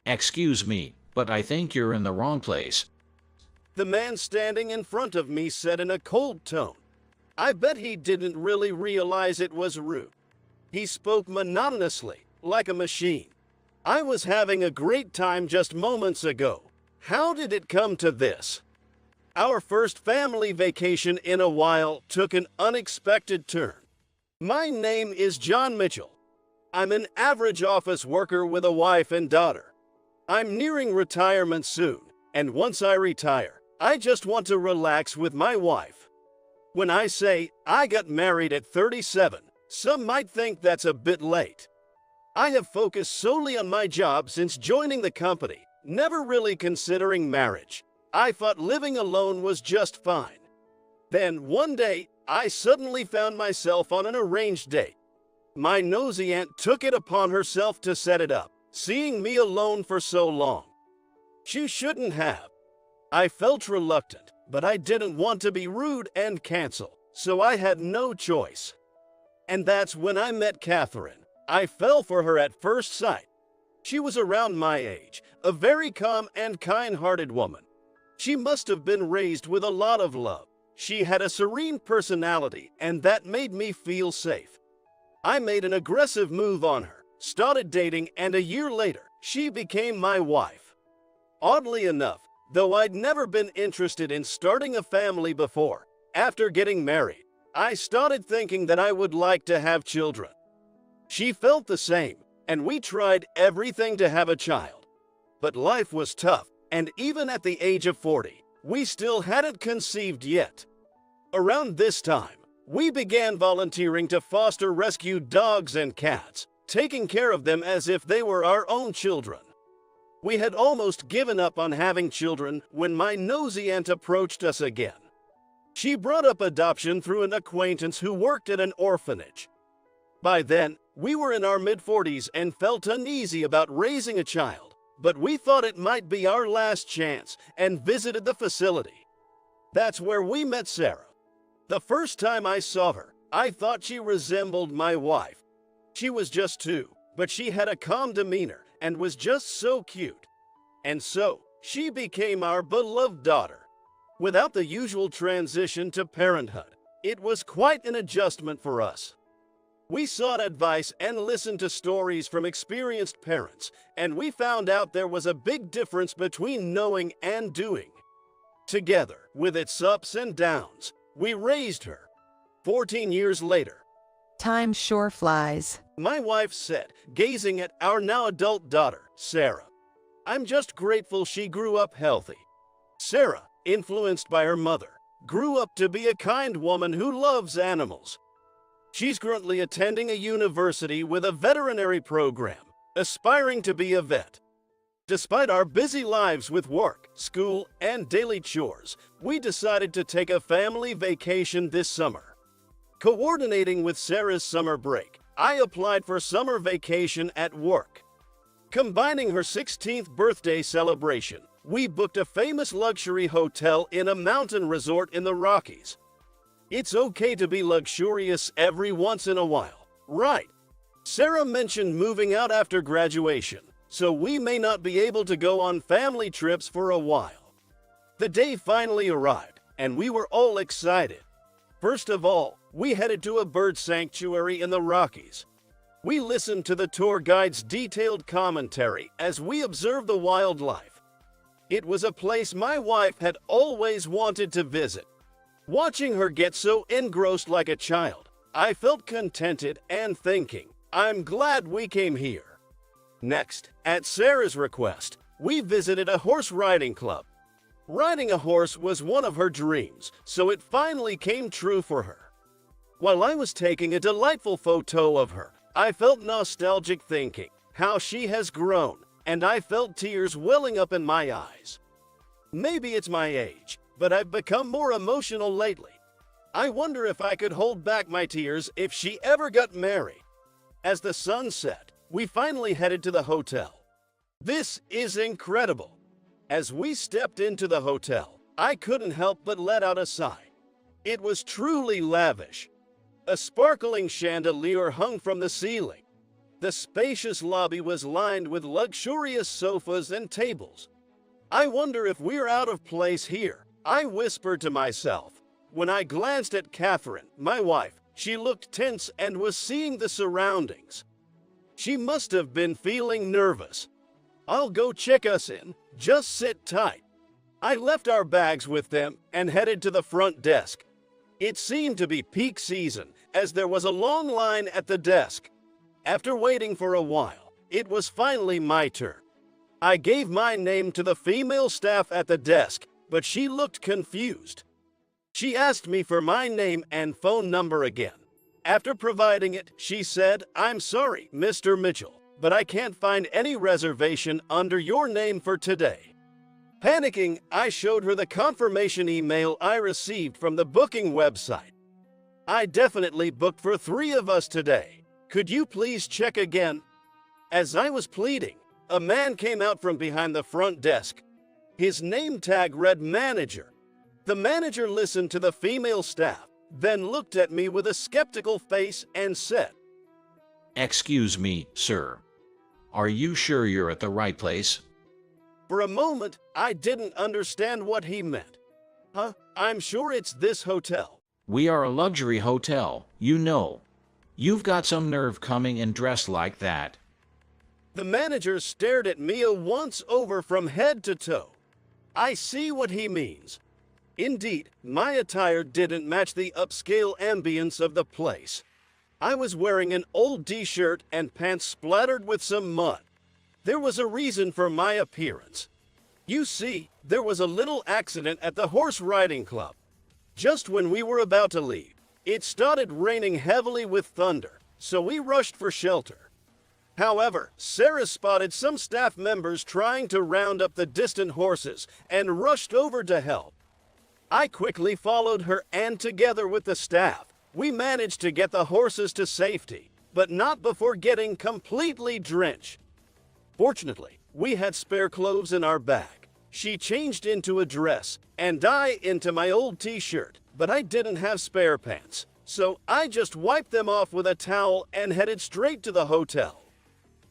Excuse me, but I think you're in the wrong place. The man standing in front of me said in a cold tone. I bet he didn't really realize it was rude. He spoke monotonously, like a machine. I was having a great time just moments ago. How did it come to this? Our first family vacation in a while took an unexpected turn. My name is John Mitchell. I'm an average office worker with a wife and daughter. I'm nearing retirement soon, and once I retire, I just want to relax with my wife. When I say I got married at 37, some might think that's a bit late. I have focused solely on my job since joining the company, never really considering marriage. I thought living alone was just fine. Then one day, I suddenly found myself on an arranged date. My nosy aunt took it upon herself to set it up, seeing me alone for so long. She shouldn't have. I felt reluctant, but I didn't want to be rude and cancel, so I had no choice. And that's when I met Catherine. I fell for her at first sight. She was around my age, a very calm and kind-hearted woman. She must have been raised with a lot of love. She had a serene personality, and that made me feel safe. I made an aggressive move on her, started dating, and a year later, she became my wife. Oddly enough, though I'd never been interested in starting a family before, after getting married, I started thinking that I would like to have children. She felt the same, and we tried everything to have a child. But life was tough, and even at the age of 40, we still hadn't conceived yet. Around this time, we began volunteering to foster rescued dogs and cats, taking care of them as if they were our own children. We had almost given up on having children when my nosy aunt approached us again. She brought up adoption through an acquaintance who worked at an orphanage. By then, we were in our mid-40s and felt uneasy about raising a child, but we thought it might be our last chance and visited the facility. That's where we met Sarah. The first time I saw her, I thought she resembled my wife. She was just 2, but she had a calm demeanor and was just so cute. And so, she became our beloved daughter. Without the usual transition to parenthood, it was quite an adjustment for us. We sought advice and listened to stories from experienced parents, and we found out there was a big difference between knowing and doing. Together, with its ups and downs, we raised her. 14 years later, Time sure flies. my wife said, gazing at our now adult daughter, Sarah, I'm just grateful she grew up healthy. Sarah, influenced by her mother, grew up to be a kind woman who loves animals. She's currently attending a university with a veterinary program, aspiring to be a vet. Despite our busy lives with work, school, and daily chores, we decided to take a family vacation this summer. Coordinating with Sarah's summer break, I applied for summer vacation at work. Combining her 16th birthday celebration, we booked a famous luxury hotel in a mountain resort in the Rockies. It's okay to be luxurious every once in a while, right? Sarah mentioned moving out after graduation, so we may not be able to go on family trips for a while. The day finally arrived, and we were all excited. First of all, we headed to a bird sanctuary in the Rockies. We listened to the tour guide's detailed commentary as we observed the wildlife. It was a place my wife had always wanted to visit. Watching her get so engrossed like a child, I felt contented and thinking, I'm glad we came here. Next, at Sarah's request, we visited a horse riding club. Riding a horse was one of her dreams, so it finally came true for her. While I was taking a delightful photo of her, I felt nostalgic thinking how she has grown, and I felt tears welling up in my eyes. Maybe it's my age, but I've become more emotional lately. I wonder if I could hold back my tears if she ever got married. As the sun set, we finally headed to the hotel. This is incredible. As we stepped into the hotel, I couldn't help but let out a sigh. It was truly lavish. A sparkling chandelier hung from the ceiling. The spacious lobby was lined with luxurious sofas and tables. I wonder if we're out of place here, I whispered to myself. When I glanced at Catherine, my wife, she looked tense and was seeing the surroundings. She must have been feeling nervous. I'll go check us in, just sit tight. I left our bags with them and headed to the front desk. It seemed to be peak season, as there was a long line at the desk. After waiting for a while, it was finally my turn. I gave my name to the female staff at the desk, but she looked confused. She asked me for my name and phone number again. After providing it, she said, "I'm sorry, Mr. Mitchell, but I can't find any reservation under your name for today." Panicking, I showed her the confirmation email I received from the booking website. "I definitely booked for 3 of us today. Could you please check again?" As I was pleading, a man came out from behind the front desk. His name tag read manager. The manager listened to the female staff, then looked at me with a skeptical face and said, Excuse me, sir. Are you sure you're at the right place? For a moment, I didn't understand what he meant. I'm sure it's this hotel. We are a luxury hotel, you know. You've got some nerve coming and dressed like that. The manager stared at me a once over from head to toe. I see what he means. Indeed, my attire didn't match the upscale ambience of the place. I was wearing an old t-shirt and pants splattered with some mud. There was a reason for my appearance. You see, there was a little accident at the horse riding club. Just when we were about to leave, it started raining heavily with thunder, so we rushed for shelter. However, Sarah spotted some staff members trying to round up the distant horses and rushed over to help. I quickly followed her, and together with the staff, we managed to get the horses to safety, but not before getting completely drenched. Fortunately, we had spare clothes in our bag. She changed into a dress, and I into my old t-shirt, but I didn't have spare pants, so I just wiped them off with a towel and headed straight to the hotel.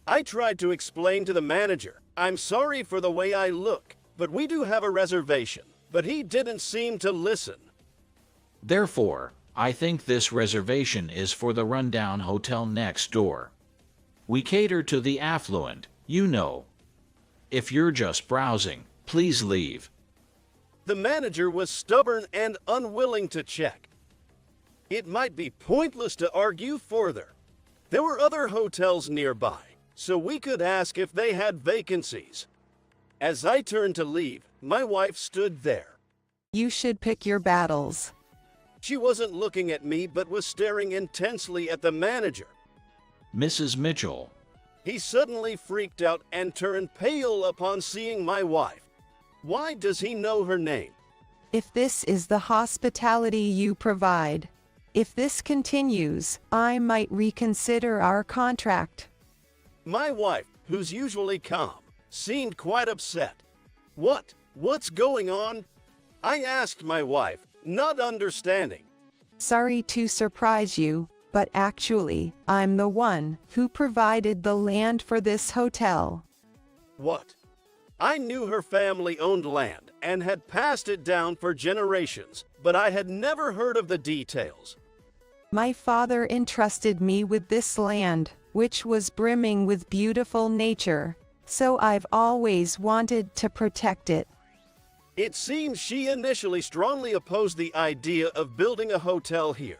I tried to explain to the manager, "I'm sorry for the way I look, but we do have a reservation," but he didn't seem to listen. Therefore, I think this reservation is for the rundown hotel next door. We cater to the affluent, you know. If you're just browsing, please leave. The manager was stubborn and unwilling to check. It might be pointless to argue further. There were other hotels nearby, so we could ask if they had vacancies. As I turned to leave, my wife stood there. You should pick your battles. She wasn't looking at me but was staring intensely at the manager. Mrs. Mitchell. He suddenly freaked out and turned pale upon seeing my wife. Why does he know her name? If this is the hospitality you provide, if this continues, I might reconsider our contract. My wife, who's usually calm, seemed quite upset. What's going on? I asked my wife, not understanding. Sorry to surprise you, but actually, I'm the one who provided the land for this hotel. What? I knew her family owned land and had passed it down for generations, but I had never heard of the details. My father entrusted me with this land, which was brimming with beautiful nature, so I've always wanted to protect it. It seems she initially strongly opposed the idea of building a hotel here.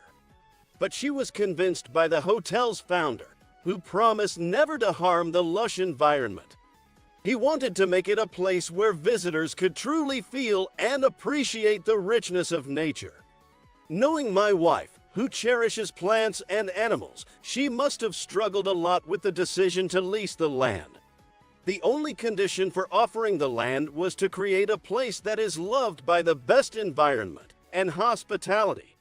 But she was convinced by the hotel's founder, who promised never to harm the lush environment. He wanted to make it a place where visitors could truly feel and appreciate the richness of nature. Knowing my wife, who cherishes plants and animals, she must have struggled a lot with the decision to lease the land. The only condition for offering the land was to create a place that is loved by the best environment and hospitality.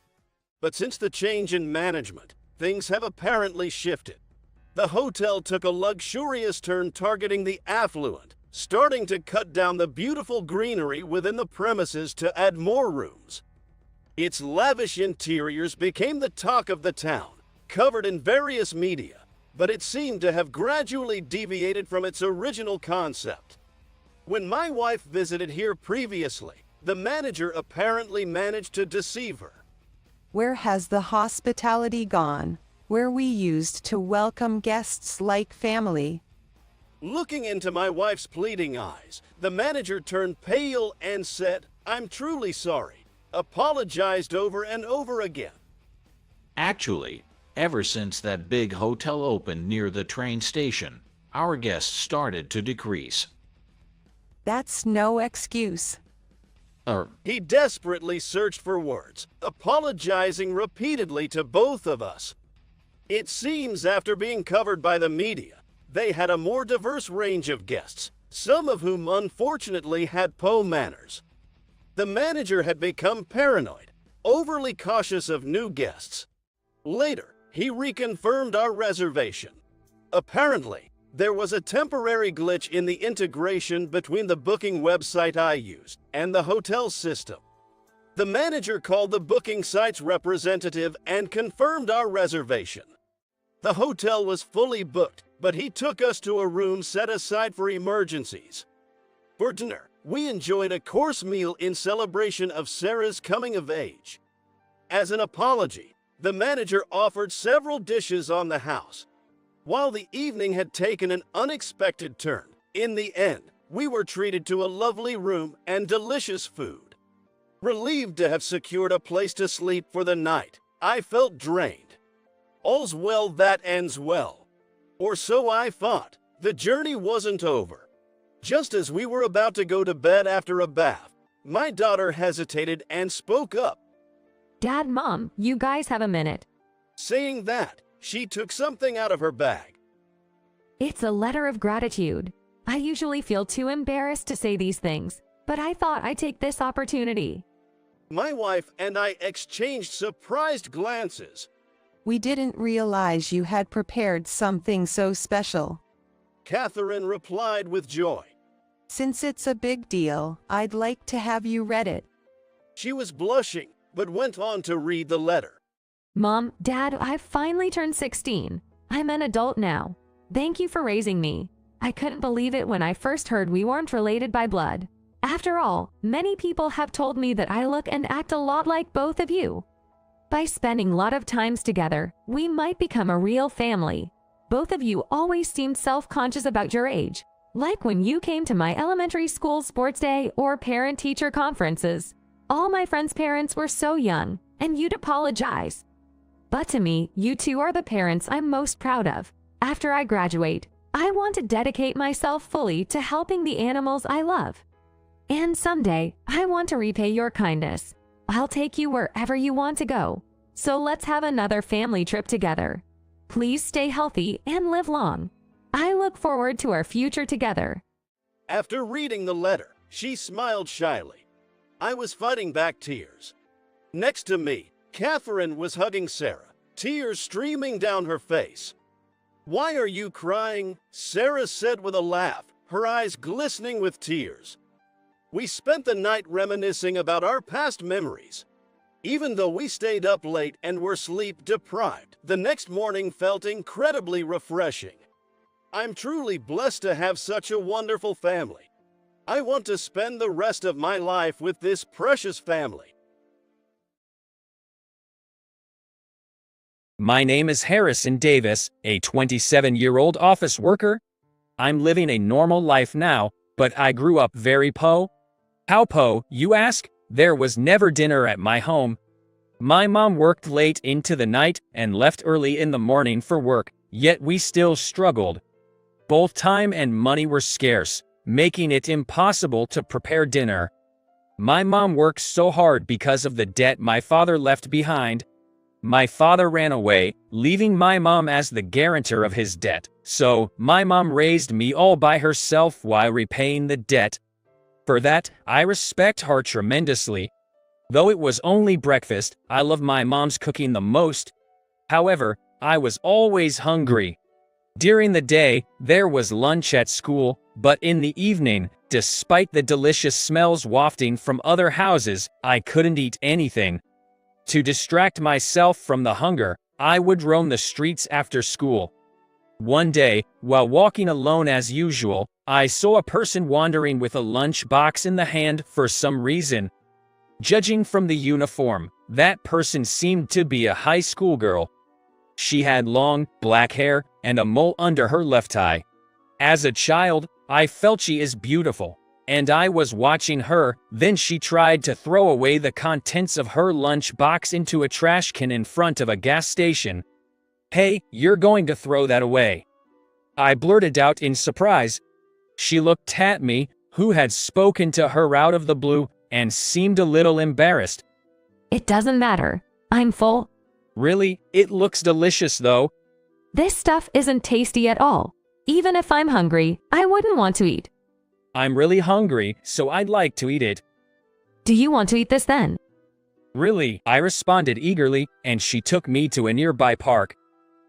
But since the change in management, things have apparently shifted. The hotel took a luxurious turn targeting the affluent, starting to cut down the beautiful greenery within the premises to add more rooms. Its lavish interiors became the talk of the town, covered in various media. but it seemed to have gradually deviated from its original concept. When my wife visited here previously, the manager apparently managed to deceive her. Where has the hospitality gone, where we used to welcome guests like family? Looking into my wife's pleading eyes, the manager turned pale and said, "I'm truly sorry," apologized over and over again. Actually, ever since that big hotel opened near the train station, our guests started to decrease. That's no excuse. He desperately searched for words, apologizing repeatedly to both of us. It seems after being covered by the media, they had a more diverse range of guests, some of whom unfortunately had Poe manners. The manager had become paranoid, overly cautious of new guests. Later, he reconfirmed our reservation. Apparently, there was a temporary glitch in the integration between the booking website I used and the hotel system. The manager called the booking site's representative and confirmed our reservation. The hotel was fully booked, but he took us to a room set aside for emergencies. For dinner, we enjoyed a course meal in celebration of Sarah's coming of age. As an apology, the manager offered several dishes on the house. While the evening had taken an unexpected turn, in the end, we were treated to a lovely room and delicious food. Relieved to have secured a place to sleep for the night, I felt drained. All's well that ends well. Or so I thought. The journey wasn't over. Just as we were about to go to bed after a bath, my daughter hesitated and spoke up. Dad, Mom, you guys have a minute. Saying that, she took something out of her bag. It's a letter of gratitude. I usually feel too embarrassed to say these things, but I thought I'd take this opportunity. My wife and I exchanged surprised glances. We didn't realize you had prepared something so special. Catherine replied with joy. Since it's a big deal, I'd like to have you read it. She was blushing, but went on to read the letter. Mom, Dad, I've finally turned 16. I'm an adult now. Thank you for raising me. I couldn't believe it when I first heard we weren't related by blood. After all, many people have told me that I look and act a lot like both of you. By spending a lot of times together, we might become a real family. Both of you always seemed self-conscious about your age, like when you came to my elementary school sports day or parent-teacher conferences. All my friends' parents were so young, and you'd apologize. But to me, you two are the parents I'm most proud of. After I graduate, I want to dedicate myself fully to helping the animals I love. And someday, I want to repay your kindness. I'll take you wherever you want to go. So let's have another family trip together. Please stay healthy and live long. I look forward to our future together. After reading the letter, she smiled shyly. I was fighting back tears. Next to me, Catherine was hugging Sarah, tears streaming down her face. "Why are you crying?" Sarah said with a laugh, her eyes glistening with tears. We spent the night reminiscing about our past memories. Even though we stayed up late and were sleep deprived, the next morning felt incredibly refreshing. I'm truly blessed to have such a wonderful family. I want to spend the rest of my life with this precious family. My name is Harrison Davis, a 27-year-old office worker. I'm living a normal life now, but I grew up very poor. How poor, you ask? There was never dinner at my home. My mom worked late into the night and left early in the morning for work, yet we still struggled. Both time and money were scarce, making it impossible to prepare dinner. My mom worked so hard because of the debt my father left behind. My father ran away, leaving my mom as the guarantor of his debt, so my mom raised me all by herself while repaying the debt. For that, I respect her tremendously. Though it was only breakfast, I love my mom's cooking the most. However, I was always hungry. During the day, there was lunch at school, but in the evening, despite the delicious smells wafting from other houses, I couldn't eat anything. To distract myself from the hunger, I would roam the streets after school. One day, while walking alone as usual, I saw a person wandering with a lunch box in the hand for some reason. Judging from the uniform, that person seemed to be a high school girl. She had long, black hair and a mole under her left eye. As a child, I felt she is beautiful, and I was watching her. Then she tried to throw away the contents of her lunch box into a trash can in front of a gas station. "Hey, you're going to throw that away," I blurted out in surprise. She looked at me, who had spoken to her out of the blue, and seemed a little embarrassed. It doesn't matter. I'm full. "Really? It looks delicious though." This stuff isn't tasty at all. Even if I'm hungry, I wouldn't want to eat. "I'm really hungry, so I'd like to eat it." Do you want to eat this then? "Really?" I responded eagerly, and she took me to a nearby park.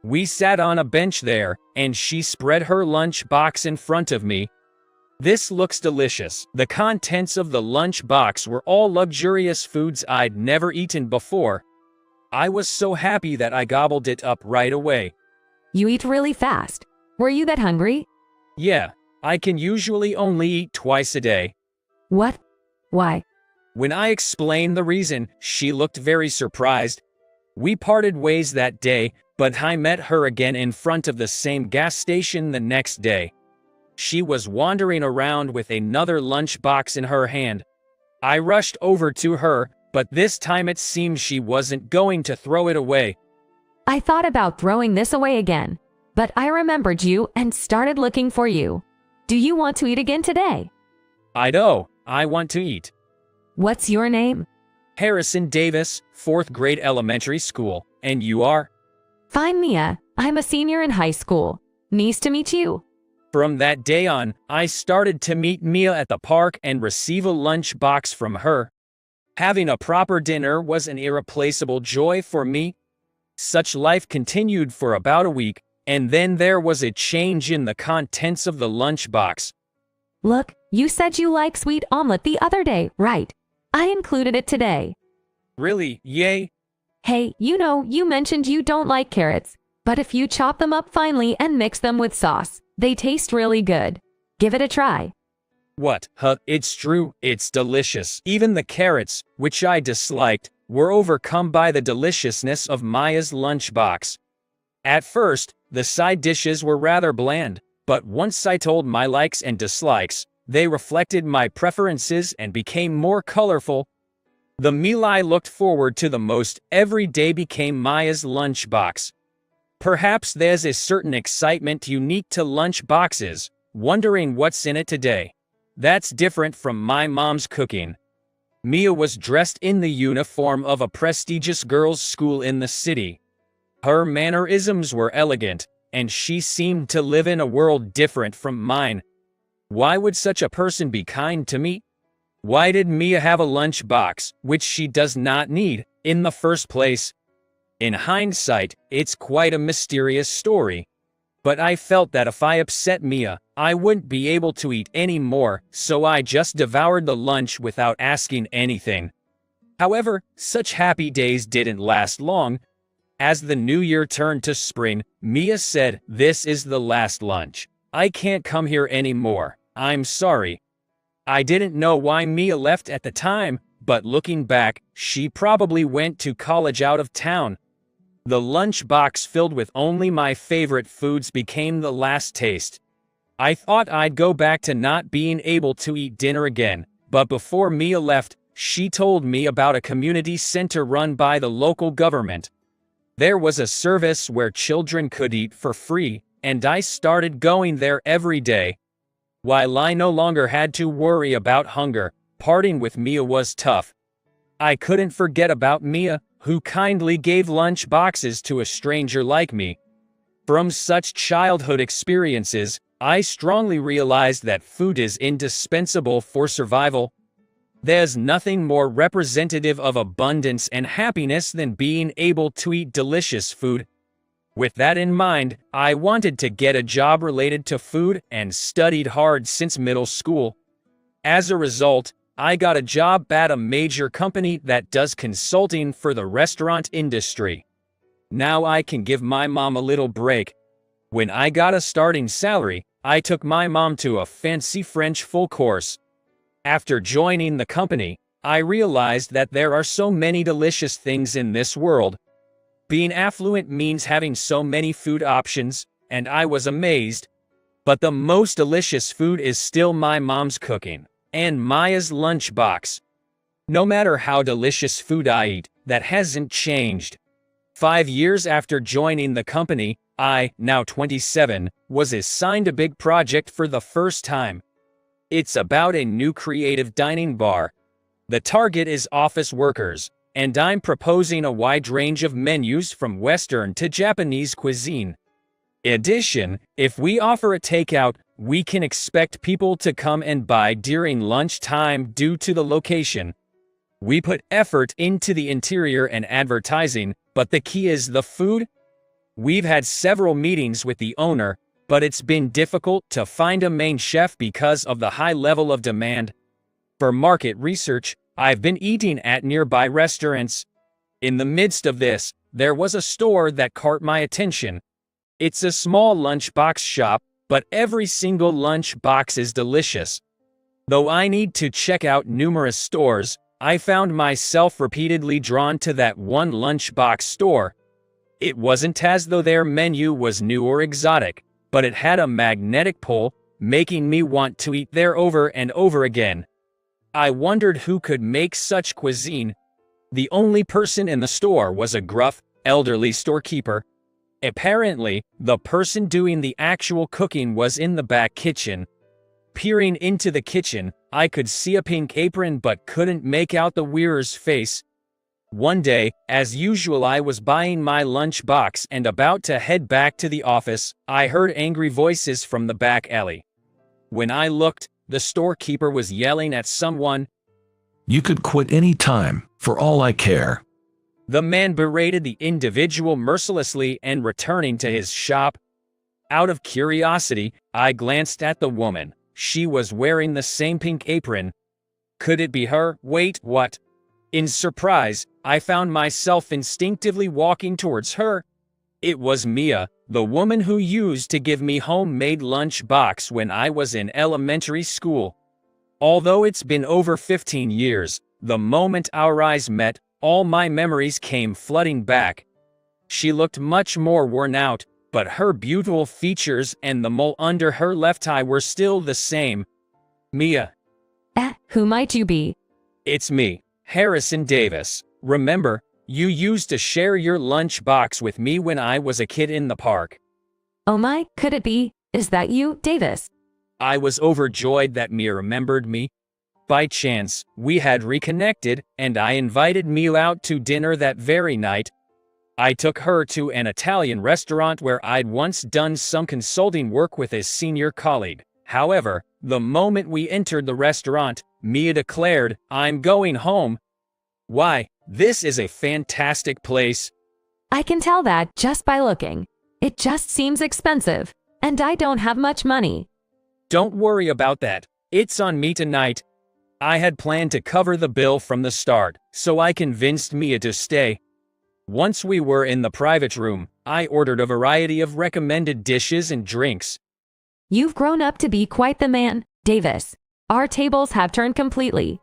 We sat on a bench there, and she spread her lunch box in front of me. "This looks delicious." The contents of the lunch box were all luxurious foods I'd never eaten before. I was so happy that I gobbled it up right away. You eat really fast. Were you that hungry? Yeah, I can usually only eat twice a day. What? Why? When I explained the reason, she looked very surprised. We parted ways that day, but I met her again in front of the same gas station the next day. She was wandering around with another lunch box in her hand. I rushed over to her, but this time it seemed she wasn't going to throw it away. I thought about throwing this away again, but I remembered you and started looking for you. Do you want to eat again today? I know, I want to eat. What's your name? Harrison Davis, 4th grade elementary school. And you are? Fine, Mia. I'm a senior in high school. Nice to meet you. From that day on, I started to meet Mia at the park and receive a lunch box from her. Having a proper dinner was an irreplaceable joy for me. Such life continued for about a week, and then there was a change in the contents of the lunch box. Look, you said you like sweet omelet the other day, right? I included it today. Really? Yay? Hey, you mentioned you don't like carrots, but if you chop them up finely and mix them with sauce, they taste really good. Give it a try. What? It's true, it's delicious. Even the carrots, which I disliked, were overcome by the deliciousness of Maya's lunchbox. At first, the side dishes were rather bland, but once I told my likes and dislikes, they reflected my preferences and became more colorful. The meal I looked forward to the most every day became Maya's lunchbox. Perhaps there's a certain excitement unique to lunch boxes, wondering what's in it today. That's different from my mom's cooking. Mia was dressed in the uniform of a prestigious girls' school in the city. Her mannerisms were elegant, and she seemed to live in a world different from mine. Why would such a person be kind to me? Why did Mia have a lunch box, which she does not need, in the first place? In hindsight, it's quite a mysterious story. But I felt that if I upset Mia, I wouldn't be able to eat any more, so I just devoured the lunch without asking anything. However, such happy days didn't last long. As the new year turned to spring, Mia said, "This is the last lunch. I can't come here anymore. I'm sorry." I didn't know why Mia left at the time, but looking back, she probably went to college out of town. The lunch box filled with only my favorite foods became the last taste. I thought I'd go back to not being able to eat dinner again, but before Mia left, she told me about a community center run by the local government. There was a service where children could eat for free, and I started going there every day. While I no longer had to worry about hunger, parting with Mia was tough. I couldn't forget about Mia, who kindly gave lunch boxes to a stranger like me. From such childhood experiences, I strongly realized that food is indispensable for survival. There's nothing more representative of abundance and happiness than being able to eat delicious food. With that in mind, I wanted to get a job related to food and studied hard since middle school. As a result, I got a job at a major company that does consulting for the restaurant industry. Now I can give my mom a little break. When I got a starting salary, I took my mom to a fancy French full course. After joining the company, I realized that there are so many delicious things in this world. Being affluent means having so many food options, and I was amazed. But the most delicious food is still my mom's cooking, and Maya's lunchbox. No matter how delicious food I eat, that hasn't changed. 5 years after joining the company, I, now 27, was assigned a big project for the first time. It's about a new creative dining bar. The target is office workers, and I'm proposing a wide range of menus from Western to Japanese cuisine. In addition, if we offer a takeout, we can expect people to come and buy during lunchtime due to the location. We put effort into the interior and advertising, but the key is the food. We've had several meetings with the owner, but it's been difficult to find a main chef because of the high level of demand. For market research, I've been eating at nearby restaurants. In the midst of this, there was a store that caught my attention. It's a small lunchbox shop, but every single lunch box is delicious. Though I need to check out numerous stores, I found myself repeatedly drawn to that one lunchbox store. It wasn't as though their menu was new or exotic, but it had a magnetic pull, making me want to eat there over and over again. I wondered who could make such cuisine. The only person in the store was a gruff, elderly storekeeper. Apparently, the person doing the actual cooking was in the back kitchen. Peering into the kitchen, I could see a pink apron but couldn't make out the wearer's face. One day, as usual, I was buying my lunch box and about to head back to the office. I heard angry voices from the back alley. When I looked, the storekeeper was yelling at someone. "You could quit any time, for all I care." The man berated the individual mercilessly and returning to his shop. Out of curiosity, I glanced at the woman. She was wearing the same pink apron. Could it be her? Wait, what? In surprise, I found myself instinctively walking towards her. It was Mia, the woman who used to give me homemade lunch box when I was in elementary school. Although it's been over 15 years, the moment our eyes met, all my memories came flooding back. She looked much more worn out, but her beautiful features and the mole under her left eye were still the same. "Mia." Who might you be? "It's me, Harrison Davis. Remember, you used to share your lunch box with me when I was a kid in the park." Oh my, could it be? Is that you, Davis? I was overjoyed that Mia remembered me. By chance, we had reconnected, and I invited Mia out to dinner that very night. I took her to an Italian restaurant where I'd once done some consulting work with a senior colleague. However, the moment we entered the restaurant, Mia declared, "I'm going home." "Why, this is a fantastic place." I can tell that just by looking. It just seems expensive, and I don't have much money. "Don't worry about that. It's on me tonight." I had planned to cover the bill from the start, so I convinced Mia to stay. Once we were in the private room, I ordered a variety of recommended dishes and drinks. You've grown up to be quite the man, Davis. Our tables have turned completely.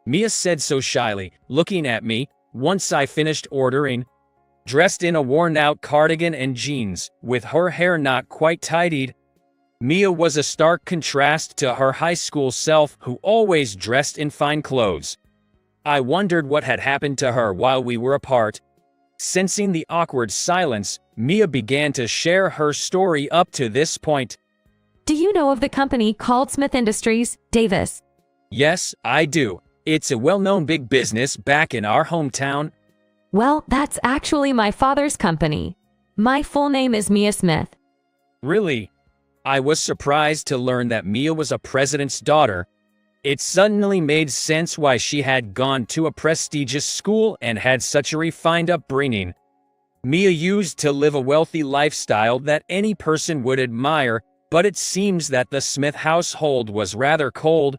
Mia said so shyly, looking at me, once I finished ordering. Dressed in a worn-out cardigan and jeans, with her hair not quite tidied, Mia was a stark contrast to her high school self who always dressed in fine clothes. I wondered what had happened to her while we were apart. Sensing the awkward silence, Mia began to share her story up to this point. Do you know of the company called Smith Industries, Davis? Yes, I do. It's a well-known big business back in our hometown. Well, that's actually my father's company. My full name is Mia Smith. Really? I was surprised to learn that Mia was a president's daughter. It suddenly made sense why she had gone to a prestigious school and had such a refined upbringing. Mia used to live a wealthy lifestyle that any person would admire, but it seems that the Smith household was rather cold.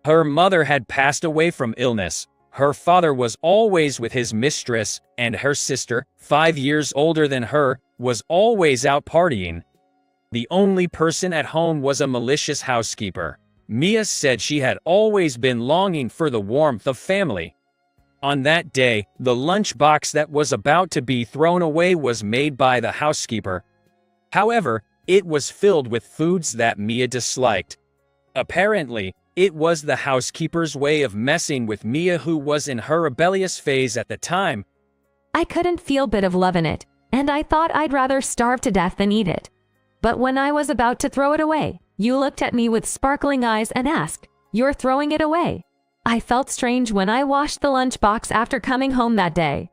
Her mother had passed away from illness. Her father was always with his mistress, and her sister, 5 years older than her, was always out partying. The only person at home was a malicious housekeeper. Mia said she had always been longing for the warmth of family. On that day, the lunchbox that was about to be thrown away was made by the housekeeper. However, it was filled with foods that Mia disliked. Apparently, it was the housekeeper's way of messing with Mia, who was in her rebellious phase at the time. I couldn't feel bit of love in it, and I thought I'd rather starve to death than eat it. But when I was about to throw it away, you looked at me with sparkling eyes and asked, "You're throwing it away?" I felt strange when I washed the lunchbox after coming home that day.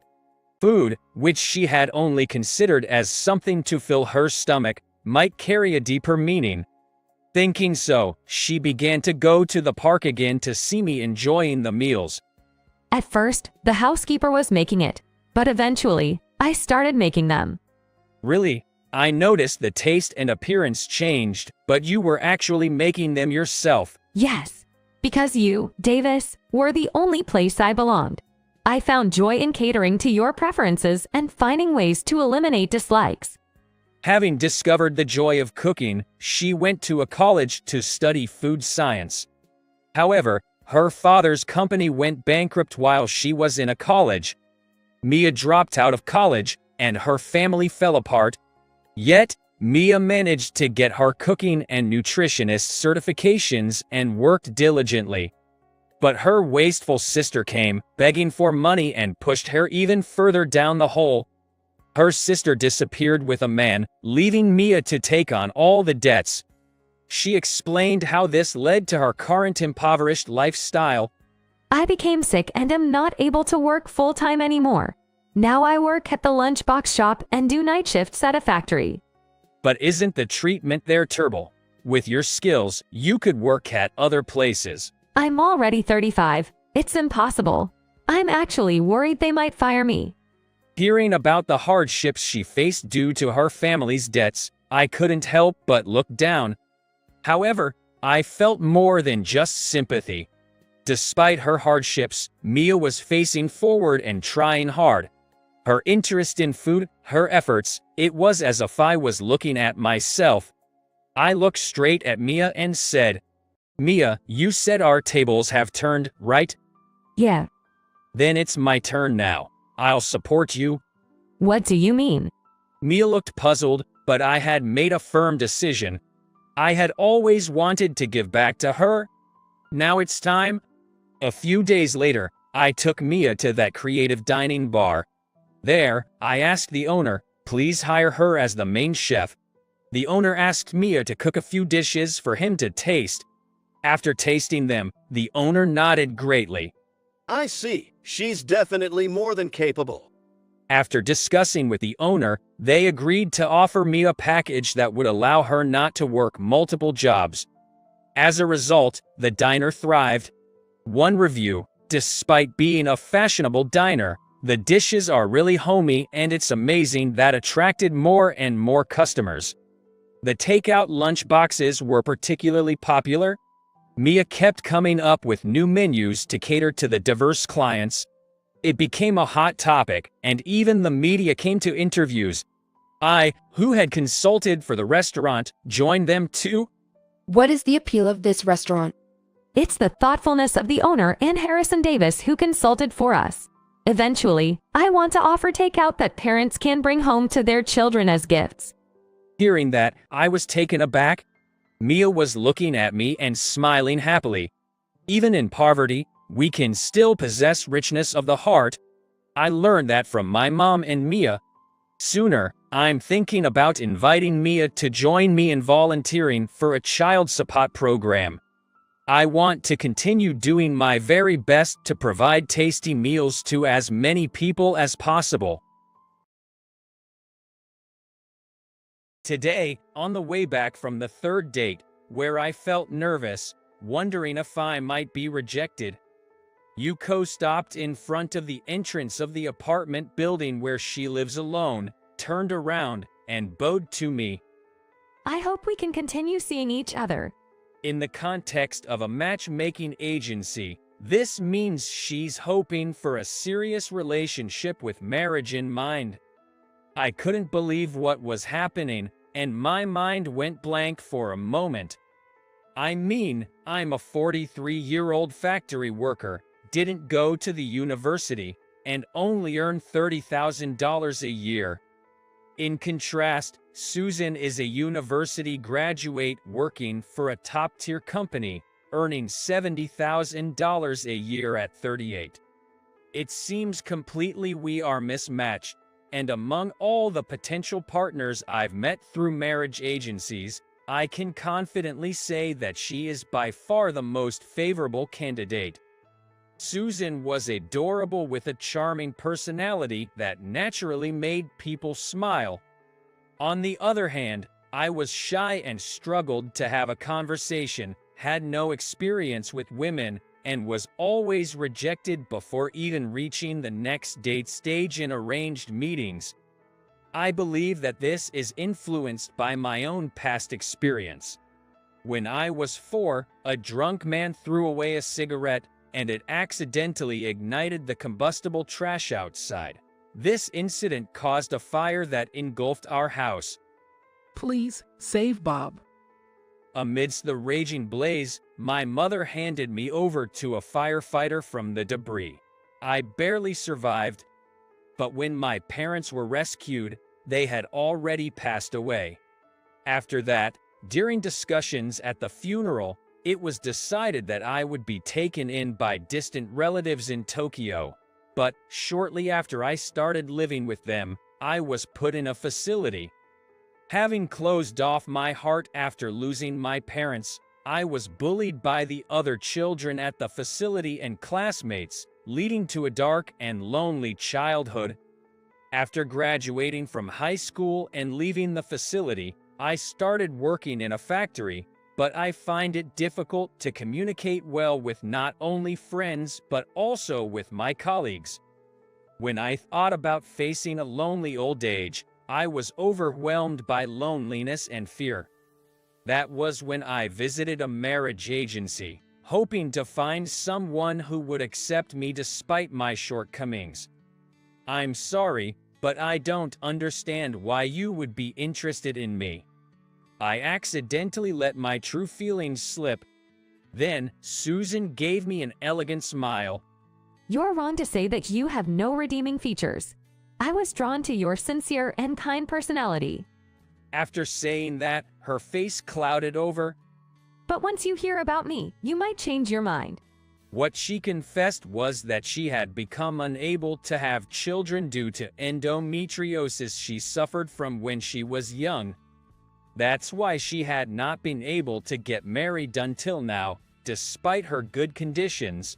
Food, which she had only considered as something to fill her stomach, might carry a deeper meaning. Thinking so, she began to go to the park again to see me enjoying the meals. At first, the housekeeper was making it, but eventually, I started making them. Really? I noticed the taste and appearance changed, but you were actually making them yourself. Yes, because you, Davis, were the only place I belonged. I found joy in catering to your preferences and finding ways to eliminate dislikes. Having discovered the joy of cooking, she went to a college to study food science. However, her father's company went bankrupt while she was in a college. Mia dropped out of college, and her family fell apart. Yet, Mia managed to get her cooking and nutritionist certifications and worked diligently. But her wasteful sister came, begging for money, and pushed her even further down the hole. Her sister disappeared with a man, leaving Mia to take on all the debts. She explained how this led to her current impoverished lifestyle. I became sick and am not able to work full-time anymore. Now I work at the lunchbox shop and do night shifts at a factory. But isn't the treatment there terrible? With your skills, you could work at other places. I'm already 35. It's impossible. I'm actually worried they might fire me. Hearing about the hardships she faced due to her family's debts, I couldn't help but look down. However, I felt more than just sympathy. Despite her hardships, Mia was facing forward and trying hard. Her interest in food, her efforts, it was as if I was looking at myself. I looked straight at Mia and said, "Mia, you said our tables have turned, right? Yeah. Then it's my turn now. I'll support you." What do you mean? Mia looked puzzled, but I had made a firm decision. I had always wanted to give back to her. Now it's time. A few days later, I took Mia to that creative dining bar. There, I asked the owner, please hire her as the main chef. The owner asked Mia to cook a few dishes for him to taste. After tasting them, the owner nodded greatly. I see. She's definitely more than capable. After discussing with the owner, they agreed to offer me a package that would allow her not to work multiple jobs. As a result, the diner thrived. One review, despite being a fashionable diner, the dishes are really homey and it's amazing that attracted more and more customers. The takeout lunch boxes were particularly popular. Mia kept coming up with new menus to cater to the diverse clients. It became a hot topic, and even the media came to interviews. I, who had consulted for the restaurant, joined them too. What is the appeal of this restaurant? It's the thoughtfulness of the owner and Harrison Davis who consulted for us. Eventually, I want to offer takeout that parents can bring home to their children as gifts. Hearing that, I was taken aback. Mia was looking at me and smiling happily. Even in poverty, we can still possess richness of the heart. I learned that from my mom and Mia. Sooner, I'm thinking about inviting Mia to join me in volunteering for a child support program. I want to continue doing my very best to provide tasty meals to as many people as possible. Today, on the way back from the third date, where I felt nervous, wondering if I might be rejected, Yuko stopped in front of the entrance of the apartment building where she lives alone, turned around, and bowed to me. I hope we can continue seeing each other. In the context of a matchmaking agency, this means she's hoping for a serious relationship with marriage in mind. I couldn't believe what was happening, and my mind went blank for a moment. I mean, I'm a 43-year-old factory worker, didn't go to the university, and only earn $30,000 a year. In contrast, Susan is a university graduate working for a top-tier company, earning $70,000 a year at 38. It seems completely we are mismatched, and among all the potential partners I've met through marriage agencies, I can confidently say that she is by far the most favorable candidate. Susan was adorable with a charming personality that naturally made people smile. On the other hand, I was shy and struggled to have a conversation, had no experience with women, and was always rejected before even reaching the next date stage in arranged meetings. I believe that this is influenced by my own past experience. When I was 4, a drunk man threw away a cigarette, and it accidentally ignited the combustible trash outside. This incident caused a fire that engulfed our house. Please save Bob. Amidst the raging blaze, my mother handed me over to a firefighter from the debris. I barely survived, but when my parents were rescued, they had already passed away. After that, during discussions at the funeral, it was decided that I would be taken in by distant relatives in Tokyo. But shortly after I started living with them, I was put in a facility. Having closed off my heart after losing my parents, I was bullied by the other children at the facility and classmates, leading to a dark and lonely childhood. After graduating from high school and leaving the facility, I started working in a factory, but I find it difficult to communicate well with not only friends but also with my colleagues. When I thought about facing a lonely old age, I was overwhelmed by loneliness and fear. That was when I visited a marriage agency, hoping to find someone who would accept me despite my shortcomings. I'm sorry, but I don't understand why you would be interested in me. I accidentally let my true feelings slip. Then, Susan gave me an elegant smile. You're wrong to say that you have no redeeming features. I was drawn to your sincere and kind personality. After saying that, her face clouded over. But once you hear about me, you might change your mind. What she confessed was that she had become unable to have children due to endometriosis she suffered from when she was young. That's why she had not been able to get married until now, despite her good conditions.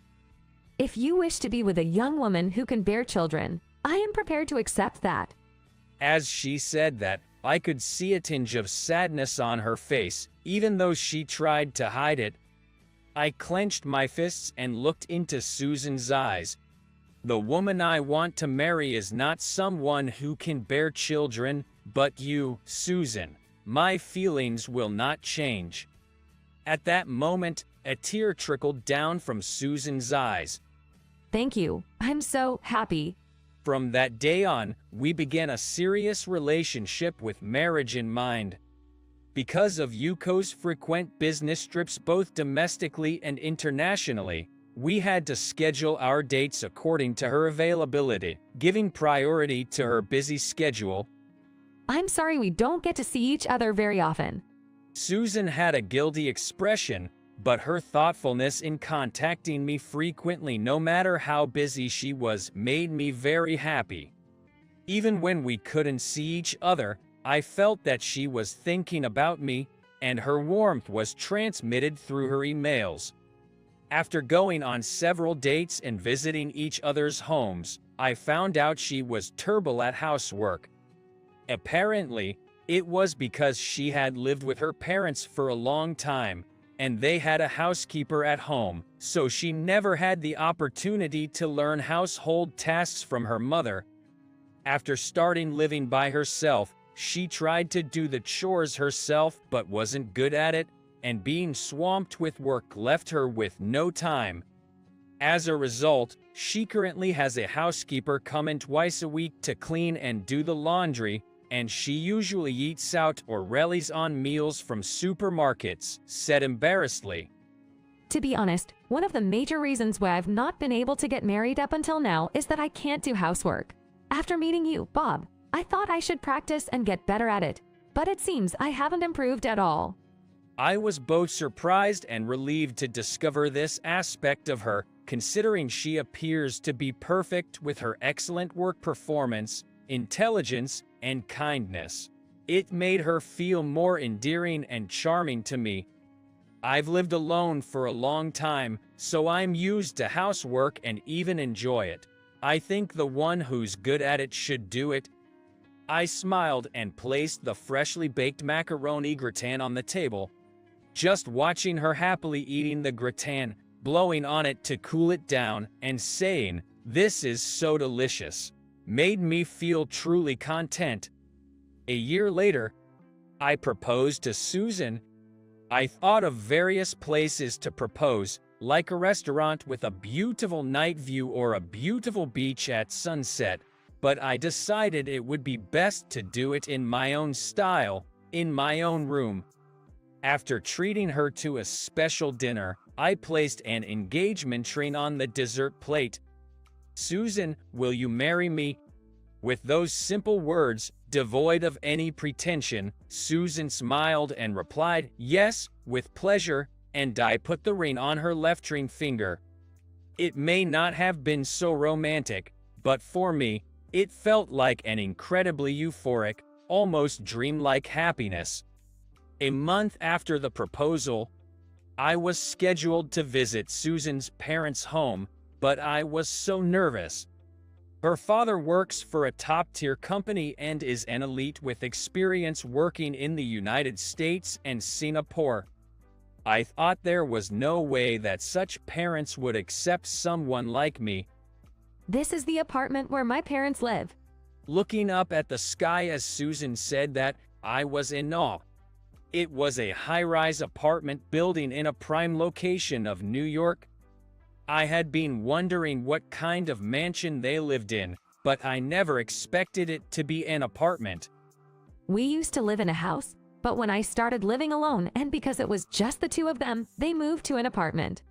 If you wish to be with a young woman who can bear children, I am prepared to accept that. As she said that, I could see a tinge of sadness on her face, even though she tried to hide it. I clenched my fists and looked into Susan's eyes. The woman I want to marry is not someone who can bear children, but you, Susan. My feelings will not change. At that moment, a tear trickled down from Susan's eyes. Thank you. I'm so happy. From that day on, we began a serious relationship with marriage in mind. Because of Yuko's frequent business trips both domestically and internationally, we had to schedule our dates according to her availability, giving priority to her busy schedule. I'm sorry we don't get to see each other very often. Susan had a guilty expression, but her thoughtfulness in contacting me frequently, no matter how busy she was, made me very happy. Even when we couldn't see each other, I felt that she was thinking about me, and her warmth was transmitted through her emails. After going on several dates and visiting each other's homes, I found out she was terrible at housework. Apparently, it was because she had lived with her parents for a long time, and they had a housekeeper at home, so she never had the opportunity to learn household tasks from her mother. After starting living by herself, she tried to do the chores herself but wasn't good at it, and being swamped with work left her with no time. As a result, she currently has a housekeeper come in twice a week to clean and do the laundry, and she usually eats out or relies on meals from supermarkets, said embarrassedly. To be honest, one of the major reasons why I've not been able to get married up until now is that I can't do housework. After meeting you, Bob, I thought I should practice and get better at it, but it seems I haven't improved at all. I was both surprised and relieved to discover this aspect of her, considering she appears to be perfect with her excellent work performance, intelligence, and kindness. It made her feel more endearing and charming to me. I've lived alone for a long time, so I'm used to housework and even enjoy it. I think the one who's good at it should do it. I smiled and placed the freshly baked macaroni gratin on the table. Just watching her happily eating the gratin, blowing on it to cool it down, and saying, "This is so delicious," made me feel truly content. A year later, I proposed to Susan. I thought of various places to propose, like a restaurant with a beautiful night view or a beautiful beach at sunset, but I decided it would be best to do it in my own style, in my own room. After treating her to a special dinner, I placed an engagement ring on the dessert plate. "Susan, will you marry me?" With those simple words, devoid of any pretension, Susan smiled and replied, "Yes, with pleasure," and I put the ring on her left ring finger. It may not have been so romantic, but for me, it felt like an incredibly euphoric, almost dreamlike happiness. A month after the proposal, I was scheduled to visit Susan's parents' home, but I was so nervous. Her father works for a top-tier company and is an elite with experience working in the United States and Singapore. I thought there was no way that such parents would accept someone like me. This is the apartment where my parents live. Looking up at the sky as Susan said that, I was in awe. It was a high-rise apartment building in a prime location of New York. I had been wondering what kind of mansion they lived in, but I never expected it to be an apartment. We used to live in a house, but when I started living alone and because it was just the two of them, they moved to an apartment.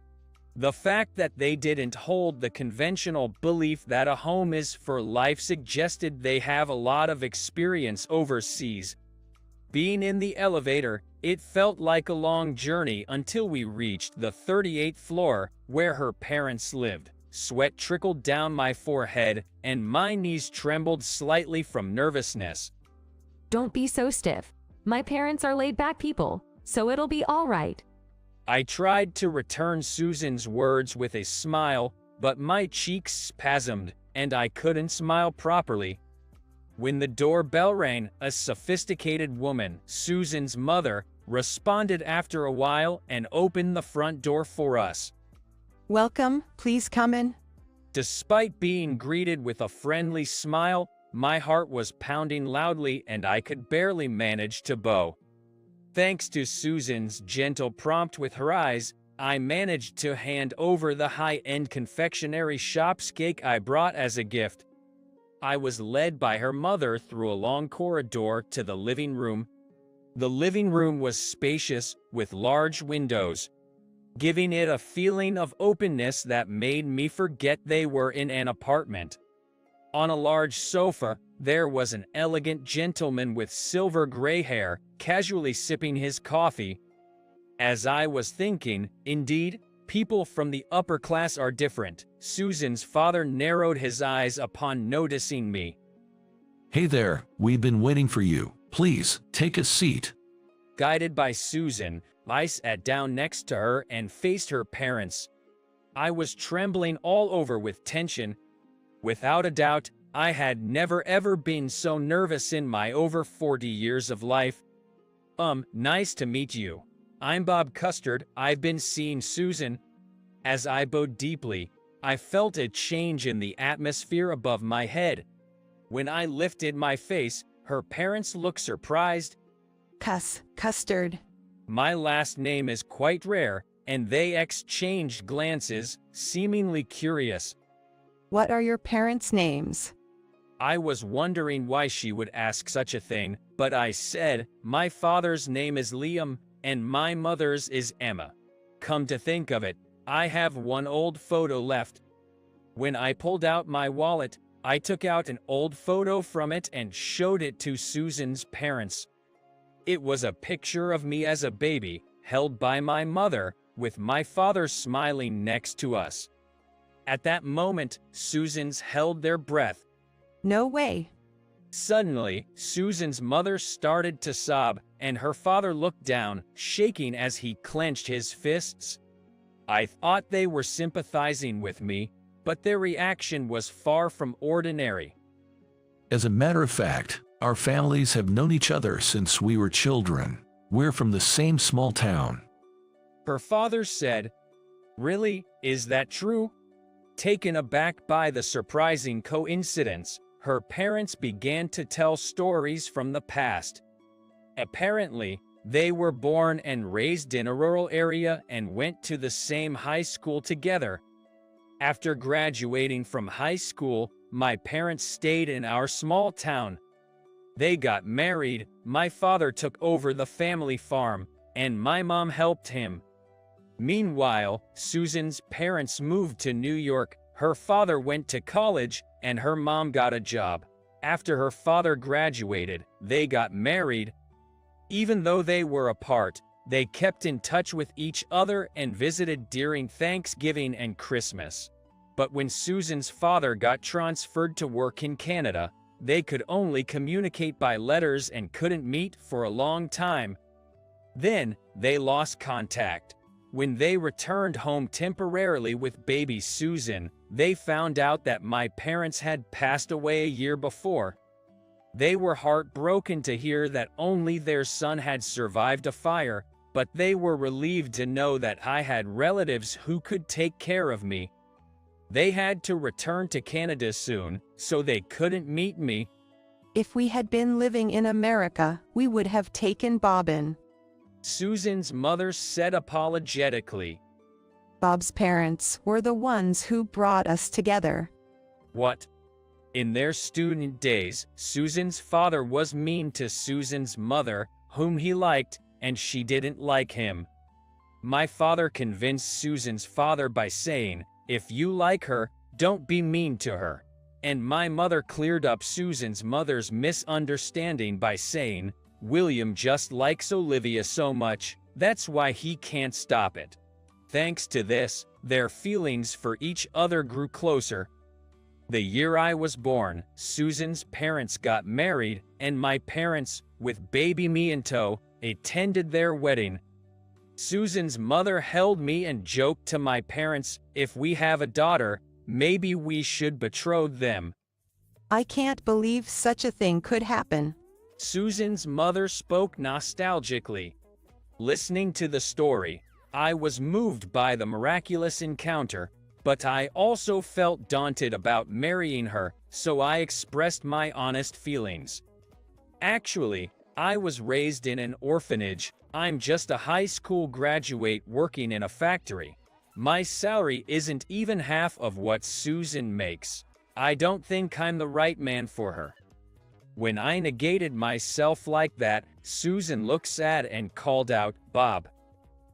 The fact that they didn't hold the conventional belief that a home is for life suggested they have a lot of experience overseas. Being in the elevator, it felt like a long journey until we reached the 38th floor, where her parents lived. Sweat trickled down my forehead, and my knees trembled slightly from nervousness. Don't be so stiff. My parents are laid-back people, so it'll be all right. I tried to return Susan's words with a smile, but my cheeks spasmed, and I couldn't smile properly. When the doorbell rang, a sophisticated woman, Susan's mother, responded after a while and opened the front door for us. Welcome, please come in. Despite being greeted with a friendly smile, my heart was pounding loudly and I could barely manage to bow. Thanks to Susan's gentle prompt with her eyes, I managed to hand over the high-end confectionery shop's cake I brought as a gift. I was led by her mother through a long corridor to the living room. The living room was spacious, with large windows, giving it a feeling of openness that made me forget they were in an apartment. On a large sofa, there was an elegant gentleman with silver gray hair, casually sipping his coffee. As I was thinking, indeed, people from the upper class are different, Susan's father narrowed his eyes upon noticing me. Hey there, we've been waiting for you. Please, take a seat. Guided by Susan, I sat down next to her and faced her parents. I was trembling all over with tension. Without a doubt, I had never ever been so nervous in my over 40 years of life. Nice to meet you. I'm Bob Custard. I've been seeing Susan. As I bowed deeply, I felt a change in the atmosphere above my head. When I lifted my face, her parents looked surprised. Custard. My last name is quite rare, and they exchanged glances, seemingly curious. What are your parents' names? I was wondering why she would ask such a thing, but I said, my father's name is Liam, and my mother's is Emma. Come to think of it, I have one old photo left. When I pulled out my wallet, I took out an old photo from it and showed it to Susan's parents. It was a picture of me as a baby, held by my mother, with my father smiling next to us. At that moment, Susan's held their breath. No way. Suddenly, Susan's mother started to sob, and her father looked down, shaking as he clenched his fists. I thought they were sympathizing with me, but their reaction was far from ordinary. As a matter of fact, our families have known each other since we were children. We're from the same small town. Her father said, "Really, is that true?" Taken aback by the surprising coincidence, her parents began to tell stories from the past. Apparently, they were born and raised in a rural area and went to the same high school together. After graduating from high school, my parents stayed in our small town. They got married, my father took over the family farm, and my mom helped him. Meanwhile, Susan's parents moved to New York, her father went to college, and her mom got a job. After her father graduated, they got married. Even though they were apart, they kept in touch with each other and visited during Thanksgiving and Christmas. But when Susan's father got transferred to work in Canada, they could only communicate by letters and couldn't meet for a long time. Then, they lost contact. When they returned home temporarily with baby Susan, they found out that my parents had passed away a year before. They were heartbroken to hear that only their son had survived a fire, but they were relieved to know that I had relatives who could take care of me. They had to return to Canada soon, so they couldn't meet me. If we had been living in America, we would have taken Bob in. Susan's mother said apologetically. Bob's parents were the ones who brought us together. What? In their student days, Susan's father was mean to Susan's mother, whom he liked, and she didn't like him. My father convinced Susan's father by saying, "If you like her, don't be mean to her." And my mother cleared up Susan's mother's misunderstanding by saying, "William just likes Olivia so much, that's why he can't stop it." Thanks to this, their feelings for each other grew closer. The year I was born, Susan's parents got married, and my parents, with baby me in tow, attended their wedding. Susan's mother held me and joked to my parents, "If we have a daughter, maybe we should betroth them." I can't believe such a thing could happen. Susan's mother spoke nostalgically. Listening to the story, I was moved by the miraculous encounter, but I also felt daunted about marrying her, so I expressed my honest feelings. Actually, I was raised in an orphanage. I'm just a high school graduate working in a factory. My salary isn't even half of what Susan makes. I don't think I'm the right man for her. When I negated myself like that, Susan looked sad and called out, "Bob."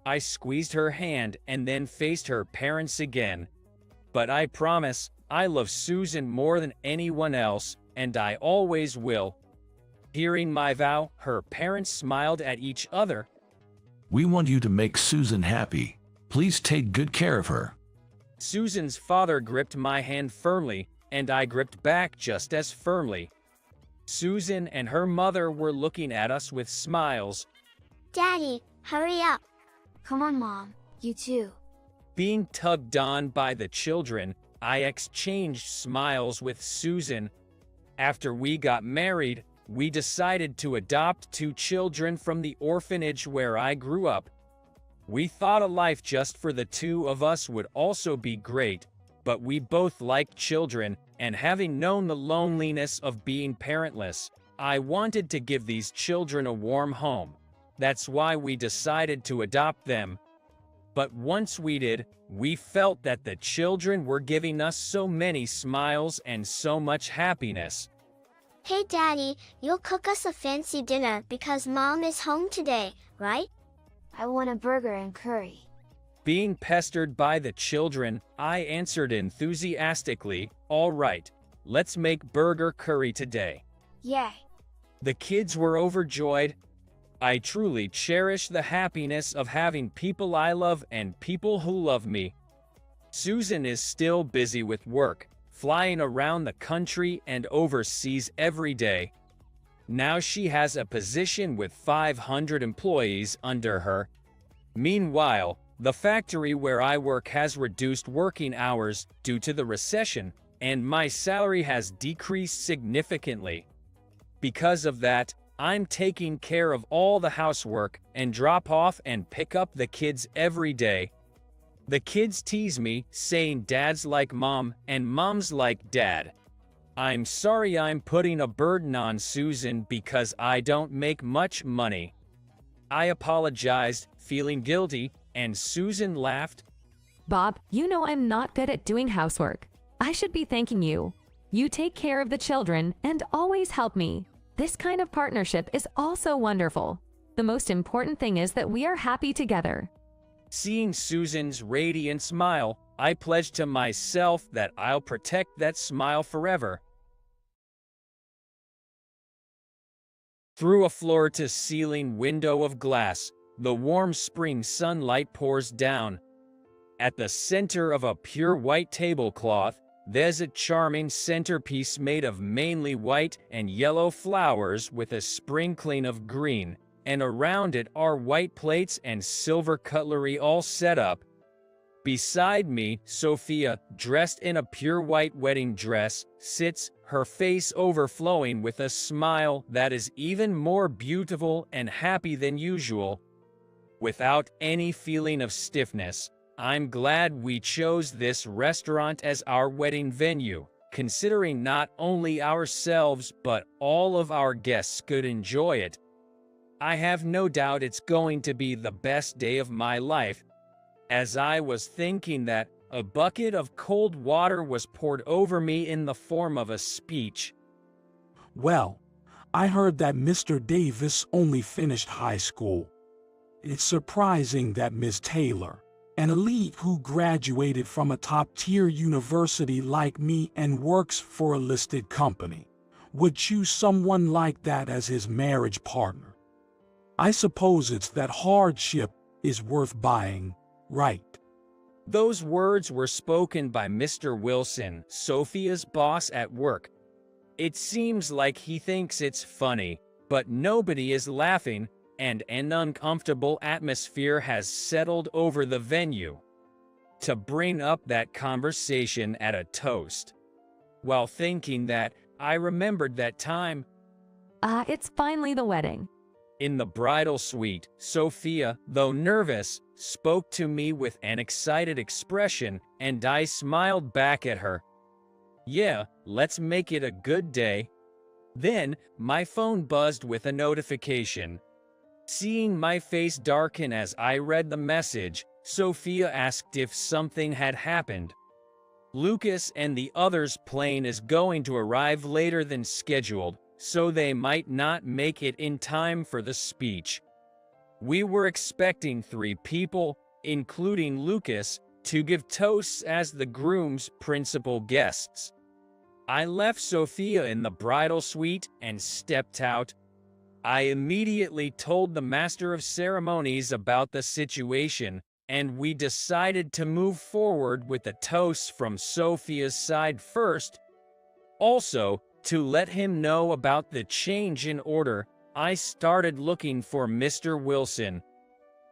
I squeezed her hand and then faced her parents again. But I promise, I love Susan more than anyone else, and I always will. Hearing my vow, her parents smiled at each other. We want you to make Susan happy. Please take good care of her. Susan's father gripped my hand firmly, and I gripped back just as firmly. Susan and her mother were looking at us with smiles. "Daddy, hurry up." "Come on, Mom, you too." Being tugged on by the children, I exchanged smiles with Susan. After we got married, we decided to adopt 2 children from the orphanage where I grew up. We thought a life just for the 2 of us would also be great, but we both liked children, and having known the loneliness of being parentless, I wanted to give these children a warm home. That's why we decided to adopt them. But once we did, we felt that the children were giving us so many smiles and so much happiness, Hey Daddy, you'll cook us a fancy dinner because Mom is home today, right? I want a burger and curry. Being pestered by the children, I answered enthusiastically, "All right, let's make burger curry today." Yay! The kids were overjoyed. I truly cherish the happiness of having people I love and people who love me. Susan is still busy with work, flying around the country and overseas every day. Now she has a position with 500 employees under her. Meanwhile, the factory where I work has reduced working hours due to the recession, and my salary has decreased significantly. Because of that, I'm taking care of all the housework and drop off and pick up the kids every day. The kids tease me, saying dad's like mom and mom's like dad. I'm sorry I'm putting a burden on Susan because I don't make much money. I apologized, feeling guilty, and Susan laughed. Bob, you know I'm not good at doing housework. I should be thanking you. You take care of the children and always help me. This kind of partnership is also wonderful. The most important thing is that we are happy together. Seeing Susan's radiant smile, I pledged to myself that I'll protect that smile forever. Through a floor-to-ceiling window of glass, the warm spring sunlight pours down. At the center of a pure white tablecloth, there's a charming centerpiece made of mainly white and yellow flowers with a sprinkling of green, and around it are white plates and silver cutlery all set up. Beside me, Sophia, dressed in a pure white wedding dress, sits, her face overflowing with a smile that is even more beautiful and happy than usual. Without any feeling of stiffness, I'm glad we chose this restaurant as our wedding venue, considering not only ourselves but all of our guests could enjoy it. I have no doubt it's going to be the best day of my life. As I was thinking that, a bucket of cold water was poured over me in the form of a speech. Well, I heard that Mr. Davis only finished high school. It's surprising that Miss Taylor, an elite who graduated from a top-tier university like me and works for a listed company, would choose someone like that as his marriage partner. I suppose it's that hardship is worth buying, right? Those words were spoken by Mr. Wilson, Sophia's boss at work. It seems like he thinks it's funny, but nobody is laughing, and an uncomfortable atmosphere has settled over the venue. To bring up that conversation at a toast. While thinking that, I remembered that time. It's finally the wedding. In the bridal suite, Sophia, though nervous, spoke to me with an excited expression, and I smiled back at her. Yeah, let's make it a good day. Then, my phone buzzed with a notification. Seeing my face darken as I read the message, Sophia asked if something had happened. Lucas and the others' plane is going to arrive later than scheduled, so they might not make it in time for the speech. We were expecting 3 people, including Lucas, to give toasts as the groom's principal guests. I left Sophia in the bridal suite and stepped out. I immediately told the master of ceremonies about the situation, and we decided to move forward with the toasts from Sophia's side first. Also, to let him know about the change in order, I started looking for Mr. Wilson.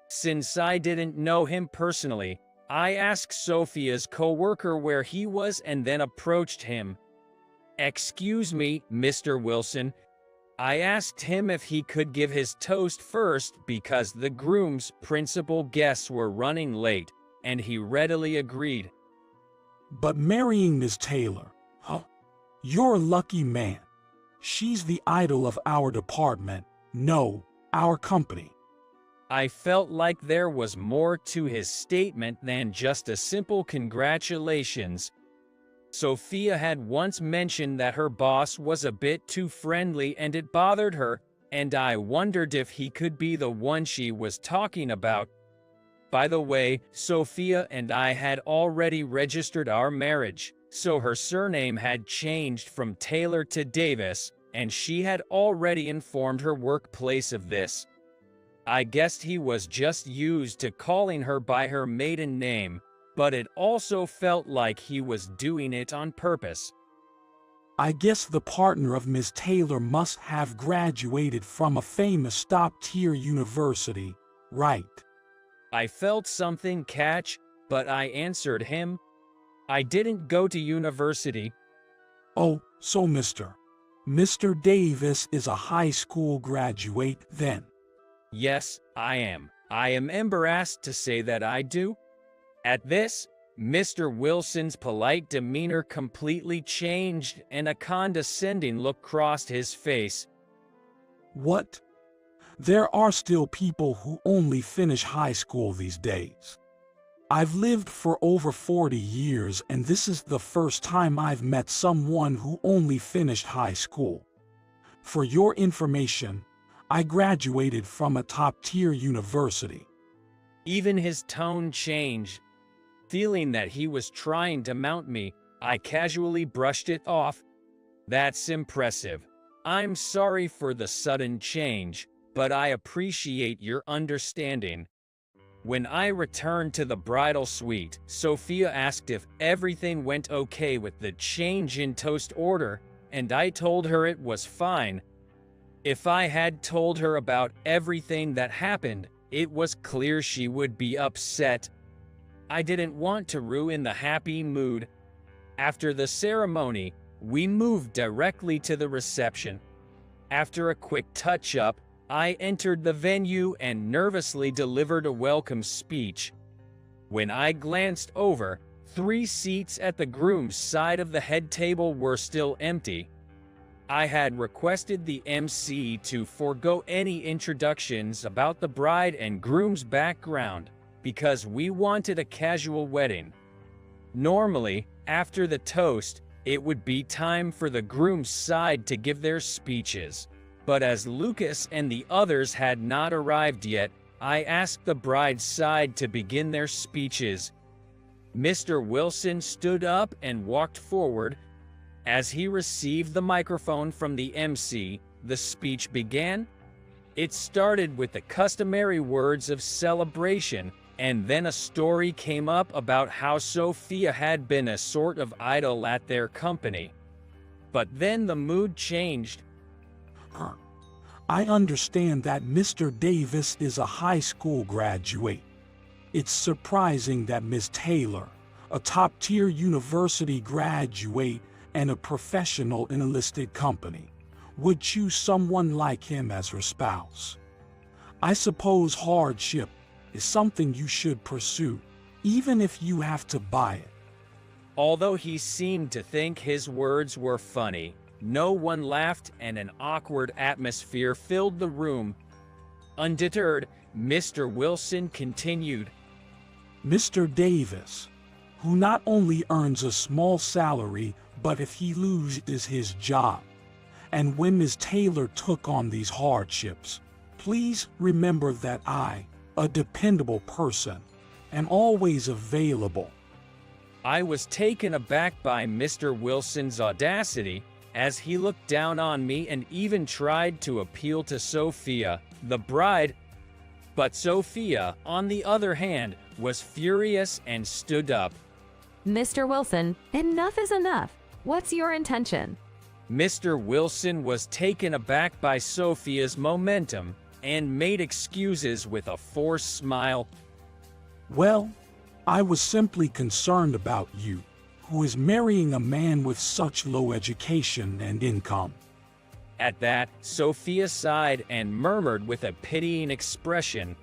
Since I didn't know him personally, I asked Sophia's co-worker where he was and then approached him. "Excuse me, Mr. Wilson." I asked him if he could give his toast first because the groom's principal guests were running late, and he readily agreed. But marrying Miss Taylor, huh? You're a lucky man. She's the idol of our department, no, our company. I felt like there was more to his statement than just a simple congratulations. Sophia had once mentioned that her boss was a bit too friendly and it bothered her, and I wondered if he could be the one she was talking about. By the way, Sophia and I had already registered our marriage, so her surname had changed from Taylor to Davis, and she had already informed her workplace of this. I guessed he was just used to calling her by her maiden name, but it also felt like he was doing it on purpose. I guess the partner of Miss Taylor must have graduated from a famous top-tier university, right? I felt something catch, but I answered him. I didn't go to university. Oh, so Mr. Davis is a high school graduate then? Yes, I am. I am embarrassed to say that I do. At this, Mr. Wilson's polite demeanor completely changed and a condescending look crossed his face. What? There are still people who only finish high school these days. I've lived for over 40 years and this is the first time I've met someone who only finished high school. For your information, I graduated from a top-tier university. Even his tone changed. Feeling that he was trying to mount me, I casually brushed it off. That's impressive. I'm sorry for the sudden change, but I appreciate your understanding. When I returned to the bridal suite, Sophia asked if everything went okay with the change in toast order, and I told her it was fine. If I had told her about everything that happened, it was clear she would be upset. I didn't want to ruin the happy mood. After the ceremony, we moved directly to the reception. After a quick touch-up, I entered the venue and nervously delivered a welcome speech. When I glanced over, 3 seats at the groom's side of the head table were still empty. I had requested the MC to forego any introductions about the bride and groom's background, because we wanted a casual wedding. Normally, after the toast, it would be time for the groom's side to give their speeches. But as Lucas and the others had not arrived yet, I asked the bride's side to begin their speeches. Mr. Wilson stood up and walked forward. As he received the microphone from the MC, the speech began. It started with the customary words of celebration, and then a story came up about how Sophia had been a sort of idol at their company. But then the mood changed. I understand that Mr. Davis is a high school graduate. It's surprising that Miss Taylor, a top-tier university graduate and a professional in a listed company, would choose someone like him as her spouse. I suppose hardship is something you should pursue, even if you have to buy it. Although he seemed to think his words were funny, no one laughed and an awkward atmosphere filled the room. Undeterred, Mr. Wilson continued. Mr. Davis, who not only earns a small salary, but if he loses his job, and when Ms. Taylor took on these hardships, please remember that I, a dependable person, am always available. I was taken aback by Mr. Wilson's audacity, as he looked down on me and even tried to appeal to Sophia, the bride. But Sophia, on the other hand, was furious and stood up. Mr. Wilson, enough is enough. What's your intention? Mr. Wilson was taken aback by Sophia's momentum and made excuses with a forced smile. Well, I was simply concerned about you, who is marrying a man with such low education and income. At that, Sophia sighed and murmured with a pitying expression.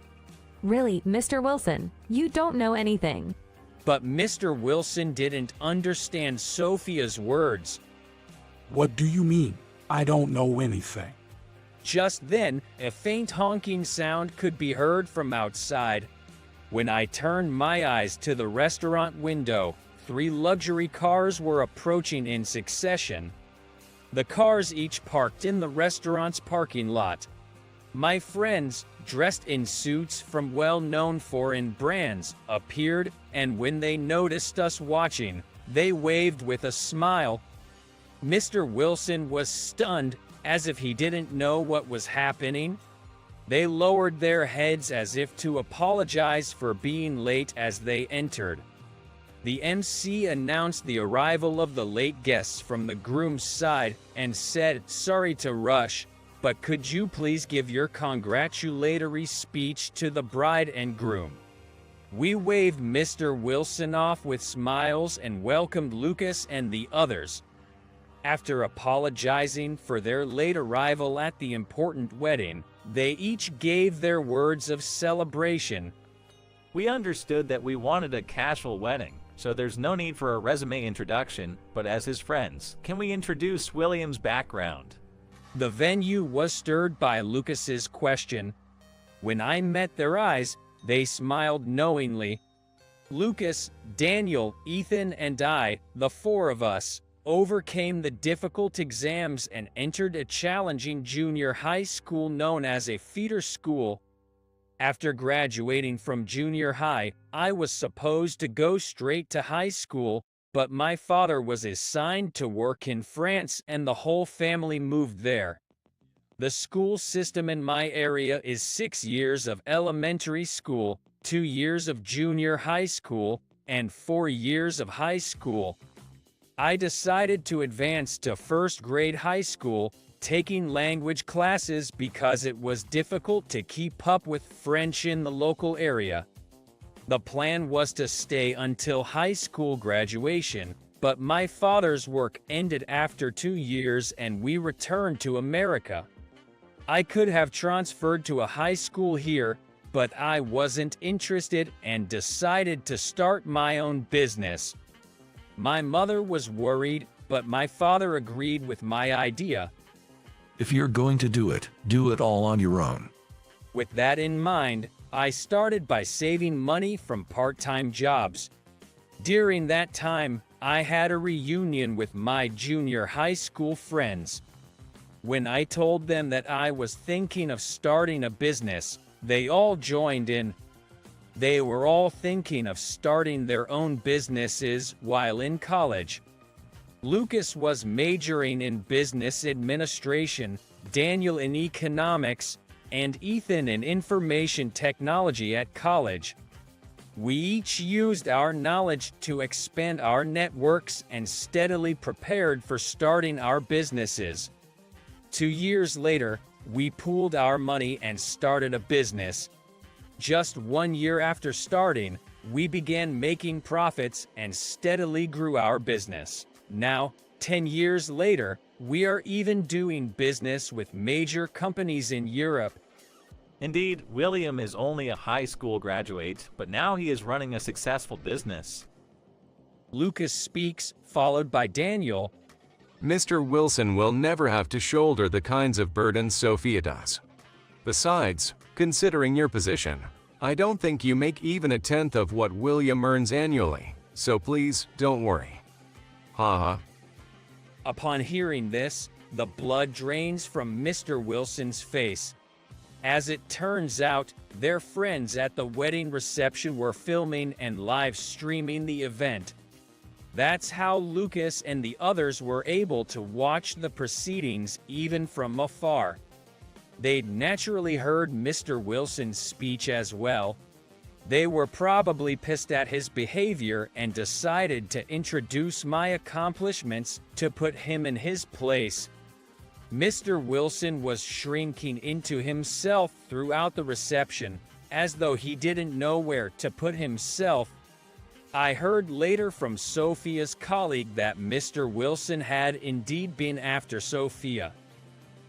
Really, Mr. Wilson, you don't know anything. But Mr. Wilson didn't understand Sophia's words. What do you mean, I don't know anything? Just then, a faint honking sound could be heard from outside. When I turned my eyes to the restaurant window, 3 luxury cars were approaching in succession. The cars each parked in the restaurant's parking lot. My friends, dressed in suits from well-known foreign brands, appeared, and when they noticed us watching, they waved with a smile. Mr. Wilson was stunned, as if he didn't know what was happening. They lowered their heads as if to apologize for being late as they entered. The MC announced the arrival of the late guests from the groom's side and said, "Sorry to rush, but could you please give your congratulatory speech to the bride and groom?" We waved Mr. Wilson off with smiles and welcomed Lucas and the others. After apologizing for their late arrival at the important wedding, they each gave their words of celebration. We understood that we wanted a casual wedding, so there's no need for a resume introduction, but as his friends, can we introduce William's background? The venue was stirred by Lucas's question. When I met their eyes, they smiled knowingly. Lucas, Daniel, Ethan, and I, the 4 of us, overcame the difficult exams and entered a challenging junior high school known as a feeder school. After graduating from junior high, I was supposed to go straight to high school, but my father was assigned to work in France and the whole family moved there. The school system in my area is 6 years of elementary school, 2 years of junior high school, and 4 years of high school. I decided to advance to first grade high school, taking language classes because it was difficult to keep up with French in the local area. The plan was to stay until high school graduation, but my father's work ended after 2 years and we returned to America. I could have transferred to a high school here, but I wasn't interested and decided to start my own business. My mother was worried, but my father agreed with my idea. If you're going to do it all on your own. With that in mind, I started by saving money from part-time jobs. During that time, I had a reunion with my junior high school friends. When I told them that I was thinking of starting a business, they all joined in. They were all thinking of starting their own businesses while in college. Lucas was majoring in business administration, Daniel in economics, and Ethan in information technology at college. We each used our knowledge to expand our networks and steadily prepared for starting our businesses. 2 years later, we pooled our money and started a business. Just 1 year after starting, we began making profits and steadily grew our business. Now, 10 years later, we are even doing business with major companies in Europe. Indeed, William is only a high school graduate, but now he is running a successful business. Lucas speaks, followed by Daniel. Mr. Wilson will never have to shoulder the kinds of burdens Sophia does. Besides, considering your position, I don't think you make even 1/10 of what William earns annually, so please don't worry. Haha. Upon hearing this, the blood drains from Mr. Wilson's face. As it turns out, their friends at the wedding reception were filming and live streaming the event. That's how Lucas and the others were able to watch the proceedings even from afar. They'd naturally heard Mr. Wilson's speech as well. They were probably pissed at his behavior and decided to introduce my accomplishments to put him in his place. Mr. Wilson was shrinking into himself throughout the reception, as though he didn't know where to put himself. I heard later from Sophia's colleague that Mr. Wilson had indeed been after Sophia.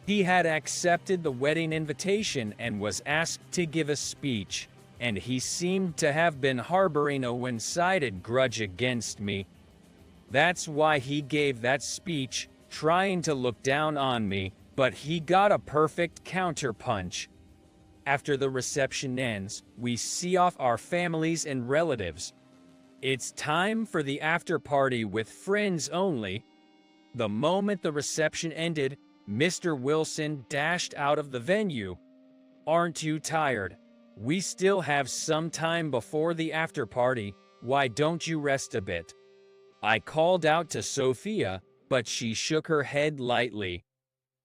He had accepted the wedding invitation and was asked to give a speech, and he seemed to have been harboring a one-sided grudge against me. That's why he gave that speech, trying to look down on me, but he got a perfect counterpunch. After the reception ends, we see off our families and relatives. It's time for the after party with friends only. The moment the reception ended, Mr. Wilson dashed out of the venue. Aren't you tired? We still have some time before the after party. Why don't you rest a bit? I called out to Sophia, but she shook her head lightly.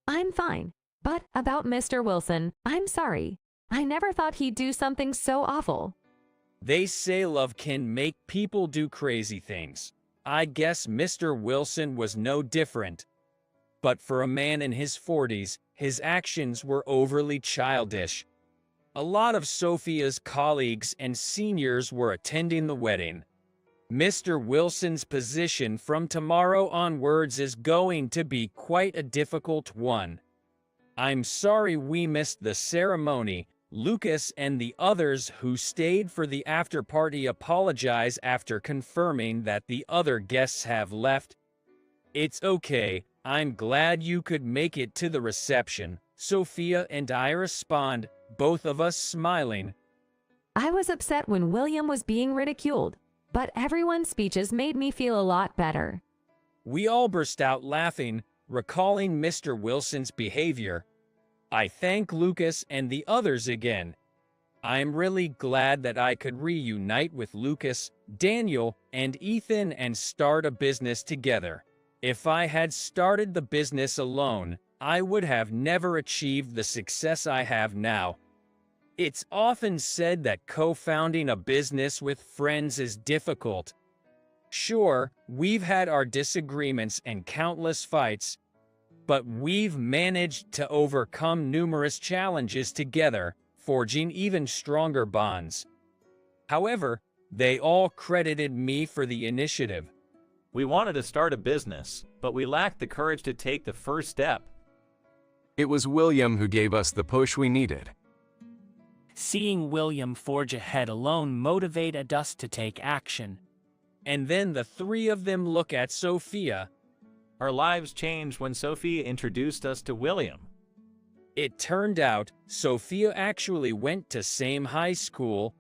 I'm fine. But about Mr. Wilson, I'm sorry. I never thought he'd do something so awful. They say love can make people do crazy things. I guess Mr. Wilson was no different. But for a man in his 40s, his actions were overly childish. A lot of Sophia's colleagues and seniors were attending the wedding. Mr. Wilson's position from tomorrow onwards is going to be quite a difficult one. I'm sorry we missed the ceremony. Lucas and the others who stayed for the after party apologize after confirming that the other guests have left. It's okay, I'm glad you could make it to the reception, Sophia and I respond, both of us smiling. I was upset when William was being ridiculed, but everyone's speeches made me feel a lot better. We all burst out laughing, recalling Mr. Wilson's behavior. I thank Lucas and the others again. I'm really glad that I could reunite with Lucas, Daniel, and Ethan and start a business together. If I had started the business alone, I would have never achieved the success I have now. It's often said that co-founding a business with friends is difficult. Sure, we've had our disagreements and countless fights, but we've managed to overcome numerous challenges together, forging even stronger bonds. However, they all credited me for the initiative. We wanted to start a business, but we lacked the courage to take the first step. It was William who gave us the push we needed. Seeing William forge ahead alone motivated us to take action. And then the three of them look at Sophia. Our lives changed when Sophia introduced us to William. It turned out Sophia actually went to same high school.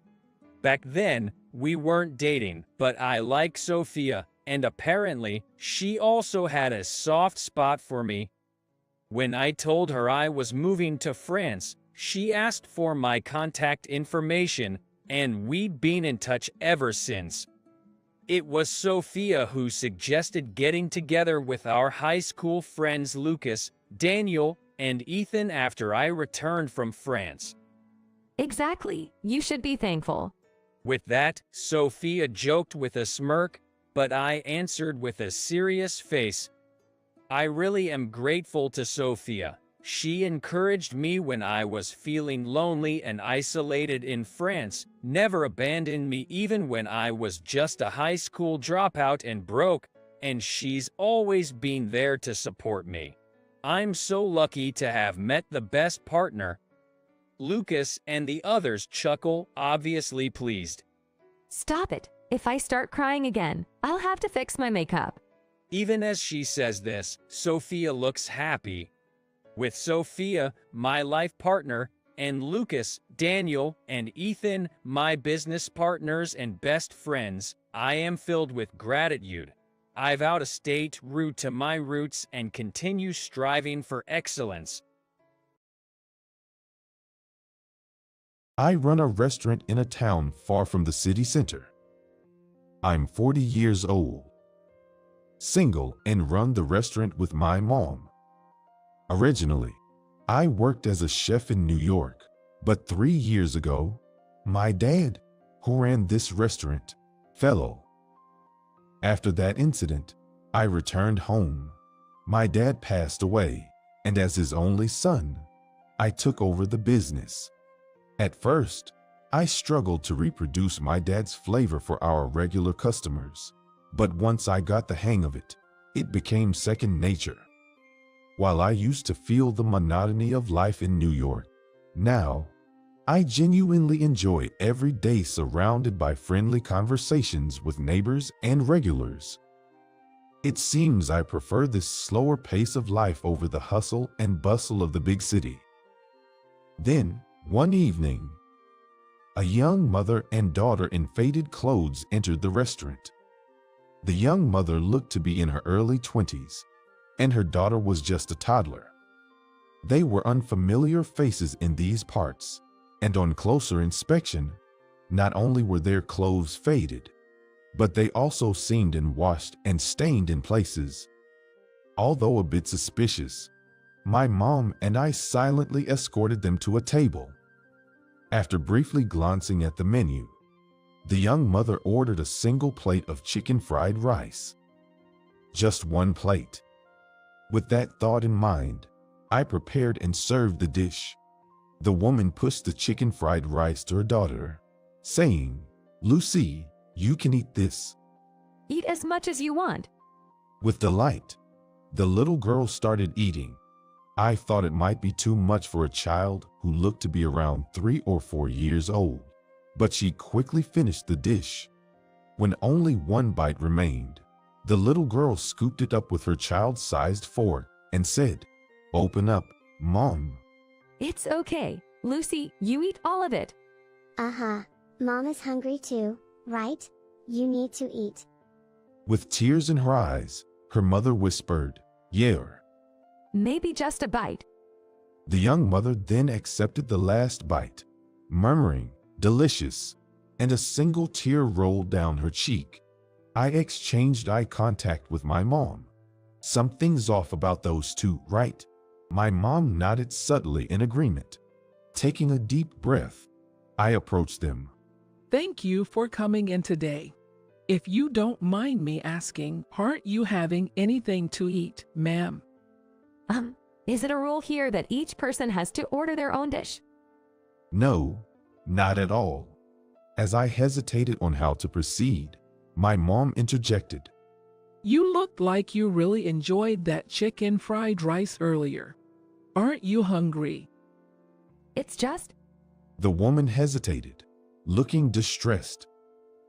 Back then, we weren't dating, but I like Sophia, and apparently, she also had a soft spot for me. When I told her I was moving to France, she asked for my contact information, and we'd been in touch ever since. It was Sophia who suggested getting together with our high school friends Lucas, Daniel, and Ethan after I returned from France. Exactly. You should be thankful. With that, Sophia joked with a smirk, but I answered with a serious face. I really am grateful to Sophia. She encouraged me when I was feeling lonely and isolated in France, never abandoned me even when I was just a high school dropout and broke, and she's always been there to support me. I'm so lucky to have met the best partner. Lucas and the others chuckle, obviously pleased. Stop it. If I start crying again, I'll have to fix my makeup. Even as she says this, Sophia looks happy. With Sophia, my life partner, and Lucas, Daniel, and Ethan, my business partners and best friends, I am filled with gratitude. I've out a state root to my roots and continue striving for excellence. I run a restaurant in a town far from the city center. I'm 40 years old, single, and run the restaurant with my mom. Originally, I worked as a chef in New York, but 3 years ago, my dad, who ran this restaurant, fell ill. After that incident, I returned home. My dad passed away, and as his only son, I took over the business. At first, I struggled to reproduce my dad's flavor for our regular customers, but once I got the hang of it, it became second nature. While I used to feel the monotony of life in New York, now, I genuinely enjoy every day surrounded by friendly conversations with neighbors and regulars. It seems I prefer this slower pace of life over the hustle and bustle of the big city. Then, one evening, A young mother and daughter in faded clothes entered the restaurant. The young mother looked to be in her early 20s, and her daughter was just a toddler. They were unfamiliar faces in these parts, and on closer inspection, not only were their clothes faded, but they also seemed washed and stained in places. Although a bit suspicious, my mom and I silently escorted them to a table. After briefly glancing at the menu, the young mother ordered a single plate of chicken fried rice. Just one plate. With that thought in mind, I prepared and served the dish. The woman pushed the chicken fried rice to her daughter, saying, "Lucy, you can eat this." Eat as much as you want. With delight, the little girl started eating. I thought it might be too much for a child who looked to be around 3 or 4 years old, but she quickly finished the dish. When only one bite remained, the little girl scooped it up with her child-sized fork and said, "Open up, Mom." It's okay. Lucy, you eat all of it. Uh-huh. Mom is hungry too, right? You need to eat. With tears in her eyes, her mother whispered, "Yeah." Maybe just a bite. The young mother then accepted the last bite, murmuring, "Delicious," and a single tear rolled down her cheek. I exchanged eye contact with my mom. "Something's off about those two, right?" My mom nodded subtly in agreement. Taking a deep breath, I approached them. Thank you for coming in today. If you don't mind me asking, aren't you having anything to eat, ma'am? Is it a rule here that each person has to order their own dish? No, not at all. As I hesitated on how to proceed, my mom interjected. You looked like you really enjoyed that chicken fried rice earlier. Aren't you hungry? It's just... The woman hesitated, looking distressed.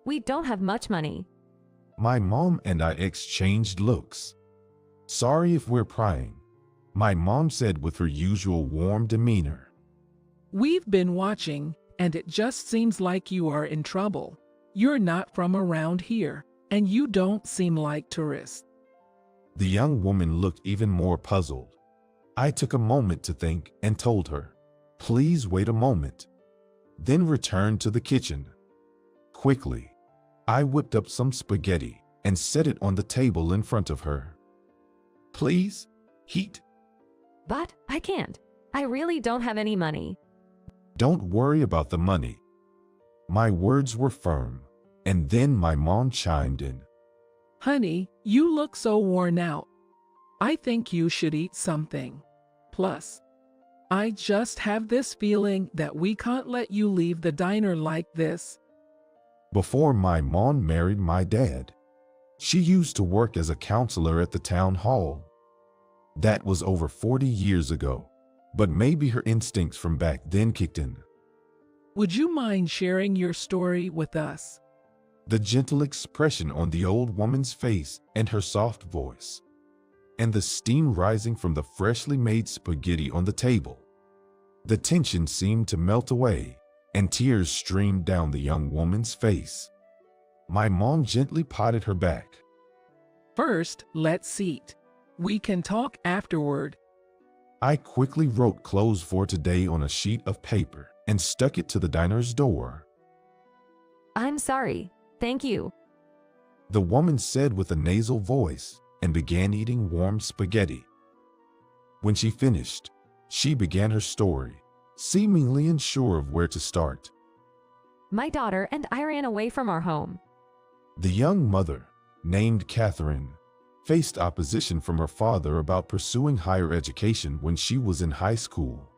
We don't have much money. My mom and I exchanged looks. "Sorry if we're prying," my mom said with her usual warm demeanor. We've been watching, and it just seems like you are in trouble. You're not from around here, and you don't seem like tourists. The young woman looked even more puzzled. I took a moment to think and told her, "Please wait a moment," then returned to the kitchen. Quickly, I whipped up some spaghetti and set it on the table in front of her. "Please, eat." But I can't. I really don't have any money. "Don't worry about the money." My words were firm, and then my mom chimed in. Honey, you look so worn out. I think you should eat something. Plus, I just have this feeling that we can't let you leave the diner like this. Before my mom married my dad, she used to work as a counselor at the town hall. That was over 40 years ago, but maybe her instincts from back then kicked in. Would you mind sharing your story with us? The gentle expression on the old woman's face and her soft voice, and the steam rising from the freshly made spaghetti on the table. The tension seemed to melt away, and tears streamed down the young woman's face. My mom gently patted her back. First, let's eat. We can talk afterward. I quickly wrote "close for today" on a sheet of paper and stuck it to the diner's door. I'm sorry. Thank you. The woman said with a nasal voice and began eating warm spaghetti. When she finished, she began her story, seemingly unsure of where to start. My daughter and I ran away from our home. The young mother, named Catherine, faced opposition from her father about pursuing higher education when she was in high school.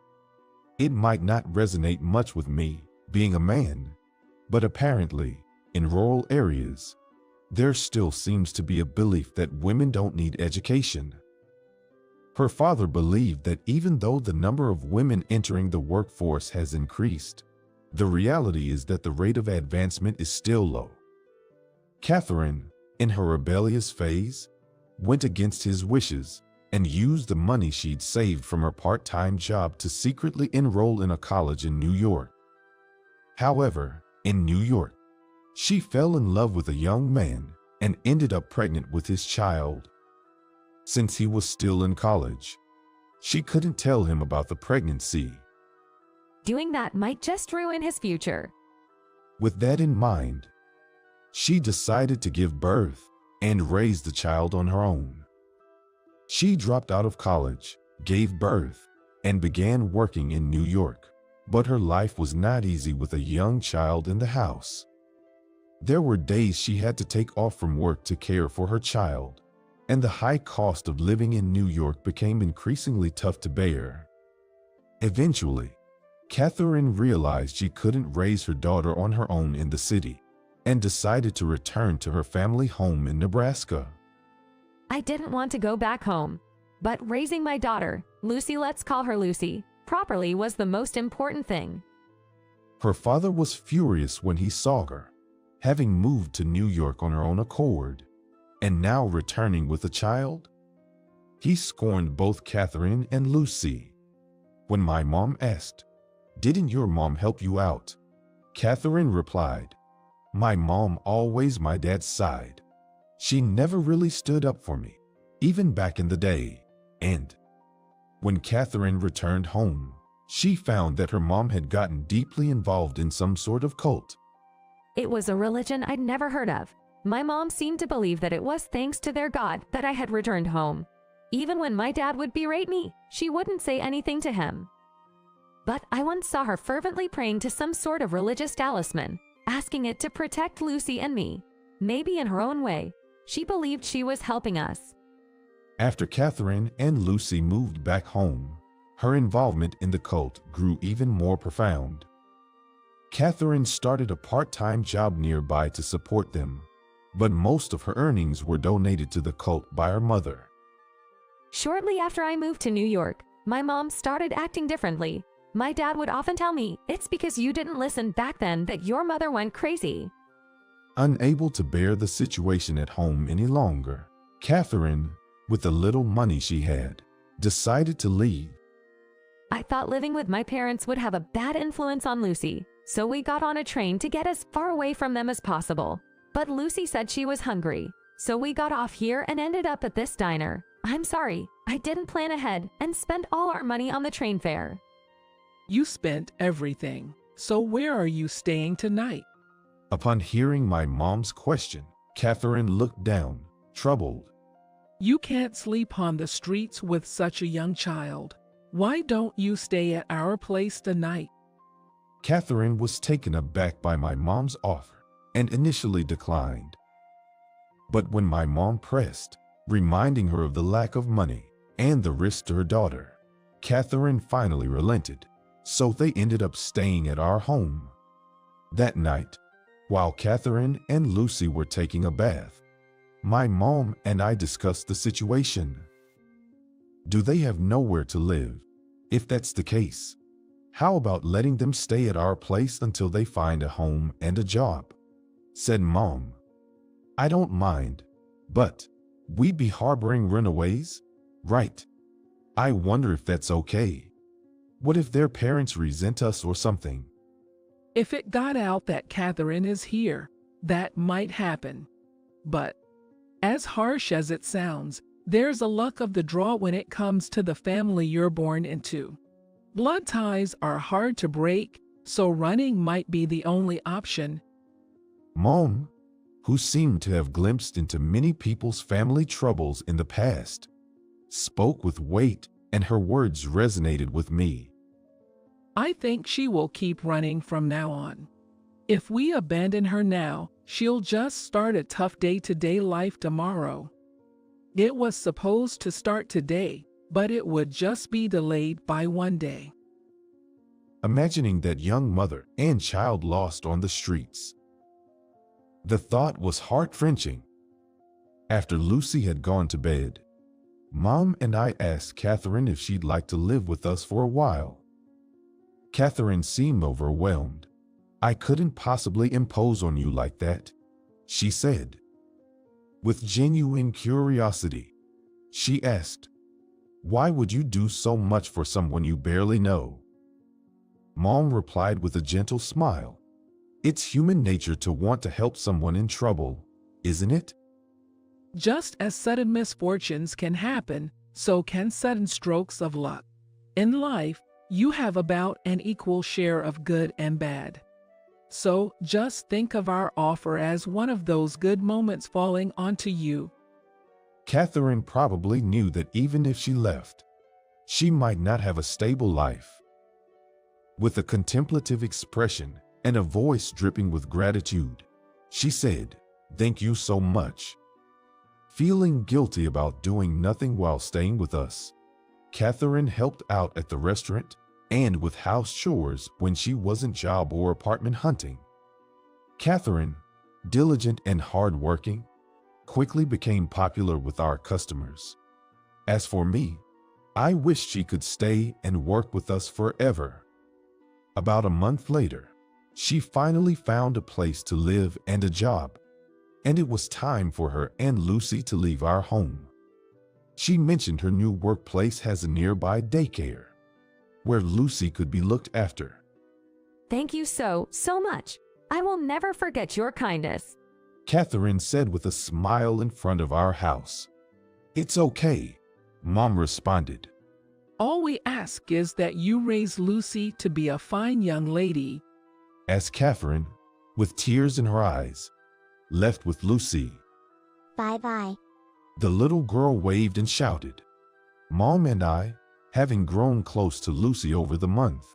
It might not resonate much with me, being a man, but apparently, in rural areas, there still seems to be a belief that women don't need education. Her father believed that even though the number of women entering the workforce has increased, the reality is that the rate of advancement is still low. Catherine, in her rebellious phase, went against his wishes and used the money she'd saved from her part-time job to secretly enroll in a college in New York. However, in New York, she fell in love with a young man and ended up pregnant with his child. Since he was still in college, she couldn't tell him about the pregnancy. Doing that might just ruin his future. With that in mind, she decided to give birth and raise the child on her own. She dropped out of college, gave birth, and began working in New York. But her life was not easy with a young child in the house. There were days she had to take off from work to care for her child, and the high cost of living in New York became increasingly tough to bear. Eventually, Catherine realized she couldn't raise her daughter on her own in the city and decided to return to her family home in Nebraska. I didn't want to go back home, but raising my daughter, Lucy, let's call her Lucy, properly was the most important thing. Her father was furious when he saw her, having moved to New York on her own accord, and now returning with a child. He scorned both Catherine and Lucy. When my mom asked, "Didn't your mom help you out?" Catherine replied, "My mom always my dad's side. She never really stood up for me, even back in the day." And when Catherine returned home, she found that her mom had gotten deeply involved in some sort of cult. It was a religion I'd never heard of. My mom seemed to believe that it was thanks to their God that I had returned home. Even when my dad would berate me, she wouldn't say anything to him. But I once saw her fervently praying to some sort of religious talisman, asking it to protect Lucy and me. Maybe in her own way, she believed she was helping us. After Catherine and Lucy moved back home, her involvement in the cult grew even more profound. Catherine started a part-time job nearby to support them, but most of her earnings were donated to the cult by her mother. Shortly after I moved to New York, my mom started acting differently. My dad would often tell me, "It's because you didn't listen back then that your mother went crazy." Unable to bear the situation at home any longer, Catherine, with the little money she had, decided to leave. I thought living with my parents would have a bad influence on Lucy, so we got on a train to get as far away from them as possible. But Lucy said she was hungry, so we got off here and ended up at this diner. I'm sorry, I didn't plan ahead and spent all our money on the train fare. You spent everything, so where are you staying tonight? Upon hearing my mom's question, Catherine looked down, troubled. You can't sleep on the streets with such a young child. Why don't you stay at our place tonight? Catherine was taken aback by my mom's offer and initially declined. But when my mom pressed, reminding her of the lack of money and the risk to her daughter, Catherine finally relented, so they ended up staying at our home. That night, while Catherine and Lucy were taking a bath, my mom and I discussed the situation. Do they have nowhere to live? If that's the case, how about letting them stay at our place until they find a home and a job? Said Mom. I don't mind, but we'd be harboring runaways, right? I wonder if that's okay. What if their parents resent us or something? If it got out that Catherine is here, that might happen. But, as harsh as it sounds, there's a luck of the draw when it comes to the family you're born into. Blood ties are hard to break, so running might be the only option. Mom, who seemed to have glimpsed into many people's family troubles in the past, spoke with weight, and her words resonated with me. I think she will keep running from now on. If we abandon her now, she'll just start a tough day-to-day life tomorrow. It was supposed to start today, but it would just be delayed by one day. Imagining that young mother and child lost on the streets. The thought was heart-wrenching. After Lucy had gone to bed, Mom and I asked Catherine if she'd like to live with us for a while. Catherine seemed overwhelmed. I couldn't possibly impose on you like that, she said. With genuine curiosity, she asked, why would you do so much for someone you barely know? Mom replied with a gentle smile, It's human nature to want to help someone in trouble, isn't it? Just as sudden misfortunes can happen, so can sudden strokes of luck. In life, you have about an equal share of good and bad. So just think of our offer as one of those good moments falling onto you. Catherine probably knew that even if she left, she might not have a stable life. With a contemplative expression and a voice dripping with gratitude, she said, "Thank you so much." Feeling guilty about doing nothing while staying with us, Catherine helped out at the restaurant and with house chores when she wasn't job or apartment hunting. Catherine, diligent and hardworking, quickly became popular with our customers. As for me, I wished she could stay and work with us forever. About a month later, she finally found a place to live and a job, and it was time for her and Lucy to leave our home. She mentioned her new workplace has a nearby daycare, where Lucy could be looked after. Thank you so much. I will never forget your kindness. Catherine said with a smile in front of our house. "It's okay," Mom responded. All we ask is that you raise Lucy to be a fine young lady. As Catherine, with tears in her eyes, left with Lucy. Bye-bye. The little girl waved and shouted. Mom and I, having grown close to Lucy over the month,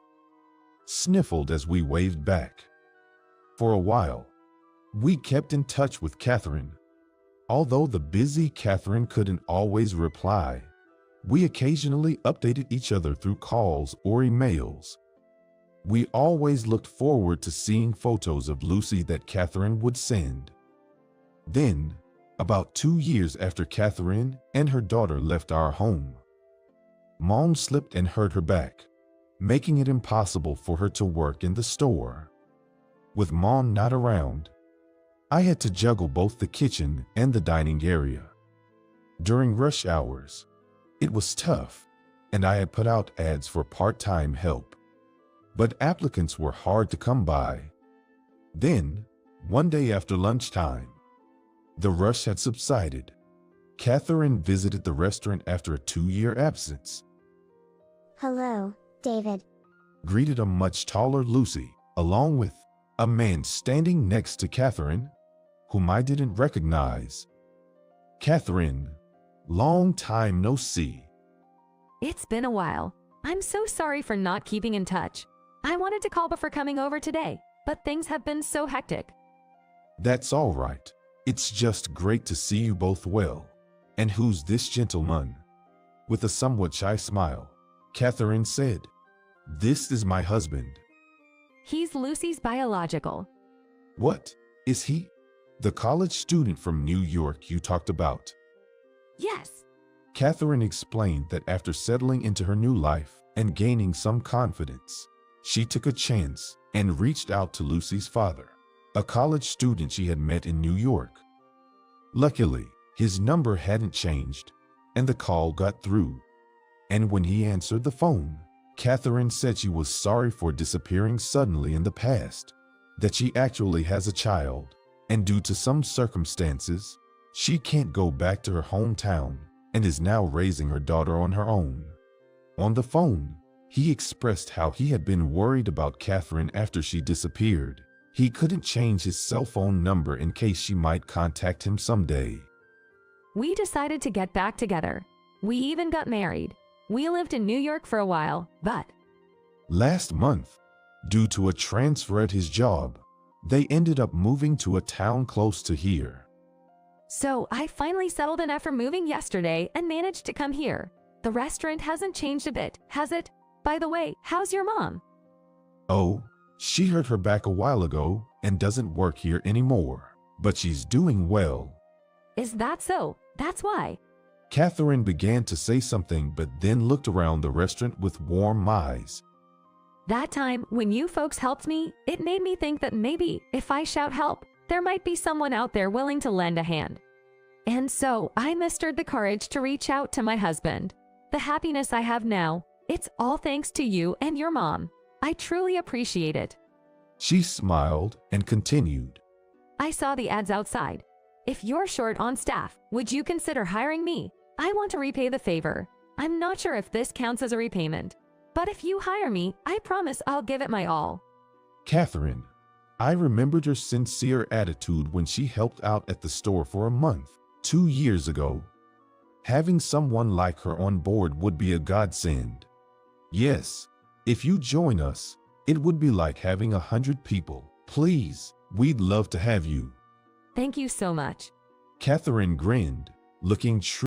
sniffled as we waved back. For a while, we kept in touch with Catherine. Although the busy Catherine couldn't always reply, we occasionally updated each other through calls or emails. We always looked forward to seeing photos of Lucy that Catherine would send. Then, about 2 years after Catherine and her daughter left our home, Mom slipped and hurt her back, making it impossible for her to work in the store. With Mom not around, I had to juggle both the kitchen and the dining area. During rush hours, it was tough, and I had put out ads for part-time help. But applicants were hard to come by. Then, one day after lunchtime, the rush had subsided. Catherine visited the restaurant after a 2-year absence. Hello, David. Greeted a much taller Lucy, along with a man standing next to Catherine, whom I didn't recognize. Catherine, long time no see. It's been a while. I'm so sorry for not keeping in touch. I wanted to call before coming over today, but things have been so hectic. That's all right. It's just great to see you both well. And who's this gentleman? With a somewhat shy smile, Catherine said, "This is my husband." He's Lucy's biological. What? Is he? The college student from New York you talked about? Yes. Catherine explained that after settling into her new life and gaining some confidence, she took a chance and reached out to Lucy's father, a college student she had met in New York. Luckily, his number hadn't changed, and the call got through. And when he answered the phone, Catherine said she was sorry for disappearing suddenly in the past, that she actually has a child, and due to some circumstances, she can't go back to her hometown and is now raising her daughter on her own. On the phone, he expressed how he had been worried about Catherine after she disappeared. He couldn't change his cell phone number in case she might contact him someday. We decided to get back together. We even got married. We lived in New York for a while, but last month, due to a transfer at his job, they ended up moving to a town close to here. So I finally settled in after moving yesterday and managed to come here. The restaurant hasn't changed a bit, has it? By the way, how's your mom? Oh, she hurt her back a while ago and doesn't work here anymore, but she's doing well. Is that so? That's why. Catherine began to say something but then looked around the restaurant with warm eyes. That time when you folks helped me, it made me think that maybe if I shout help, there might be someone out there willing to lend a hand. And so I mustered the courage to reach out to my husband. The happiness I have now, it's all thanks to you and your mom. I truly appreciate it. She smiled and continued. I saw the ads outside. If you're short on staff, would you consider hiring me? I want to repay the favor. I'm not sure if this counts as a repayment, but if you hire me, I promise I'll give it my all. Catherine, I remembered your sincere attitude when she helped out at the store for a month, 2 years ago. Having someone like her on board would be a godsend. Yes, if you join us, it would be like having 100 people. Please, we'd love to have you. Thank you so much. Catherine grinned, looking true.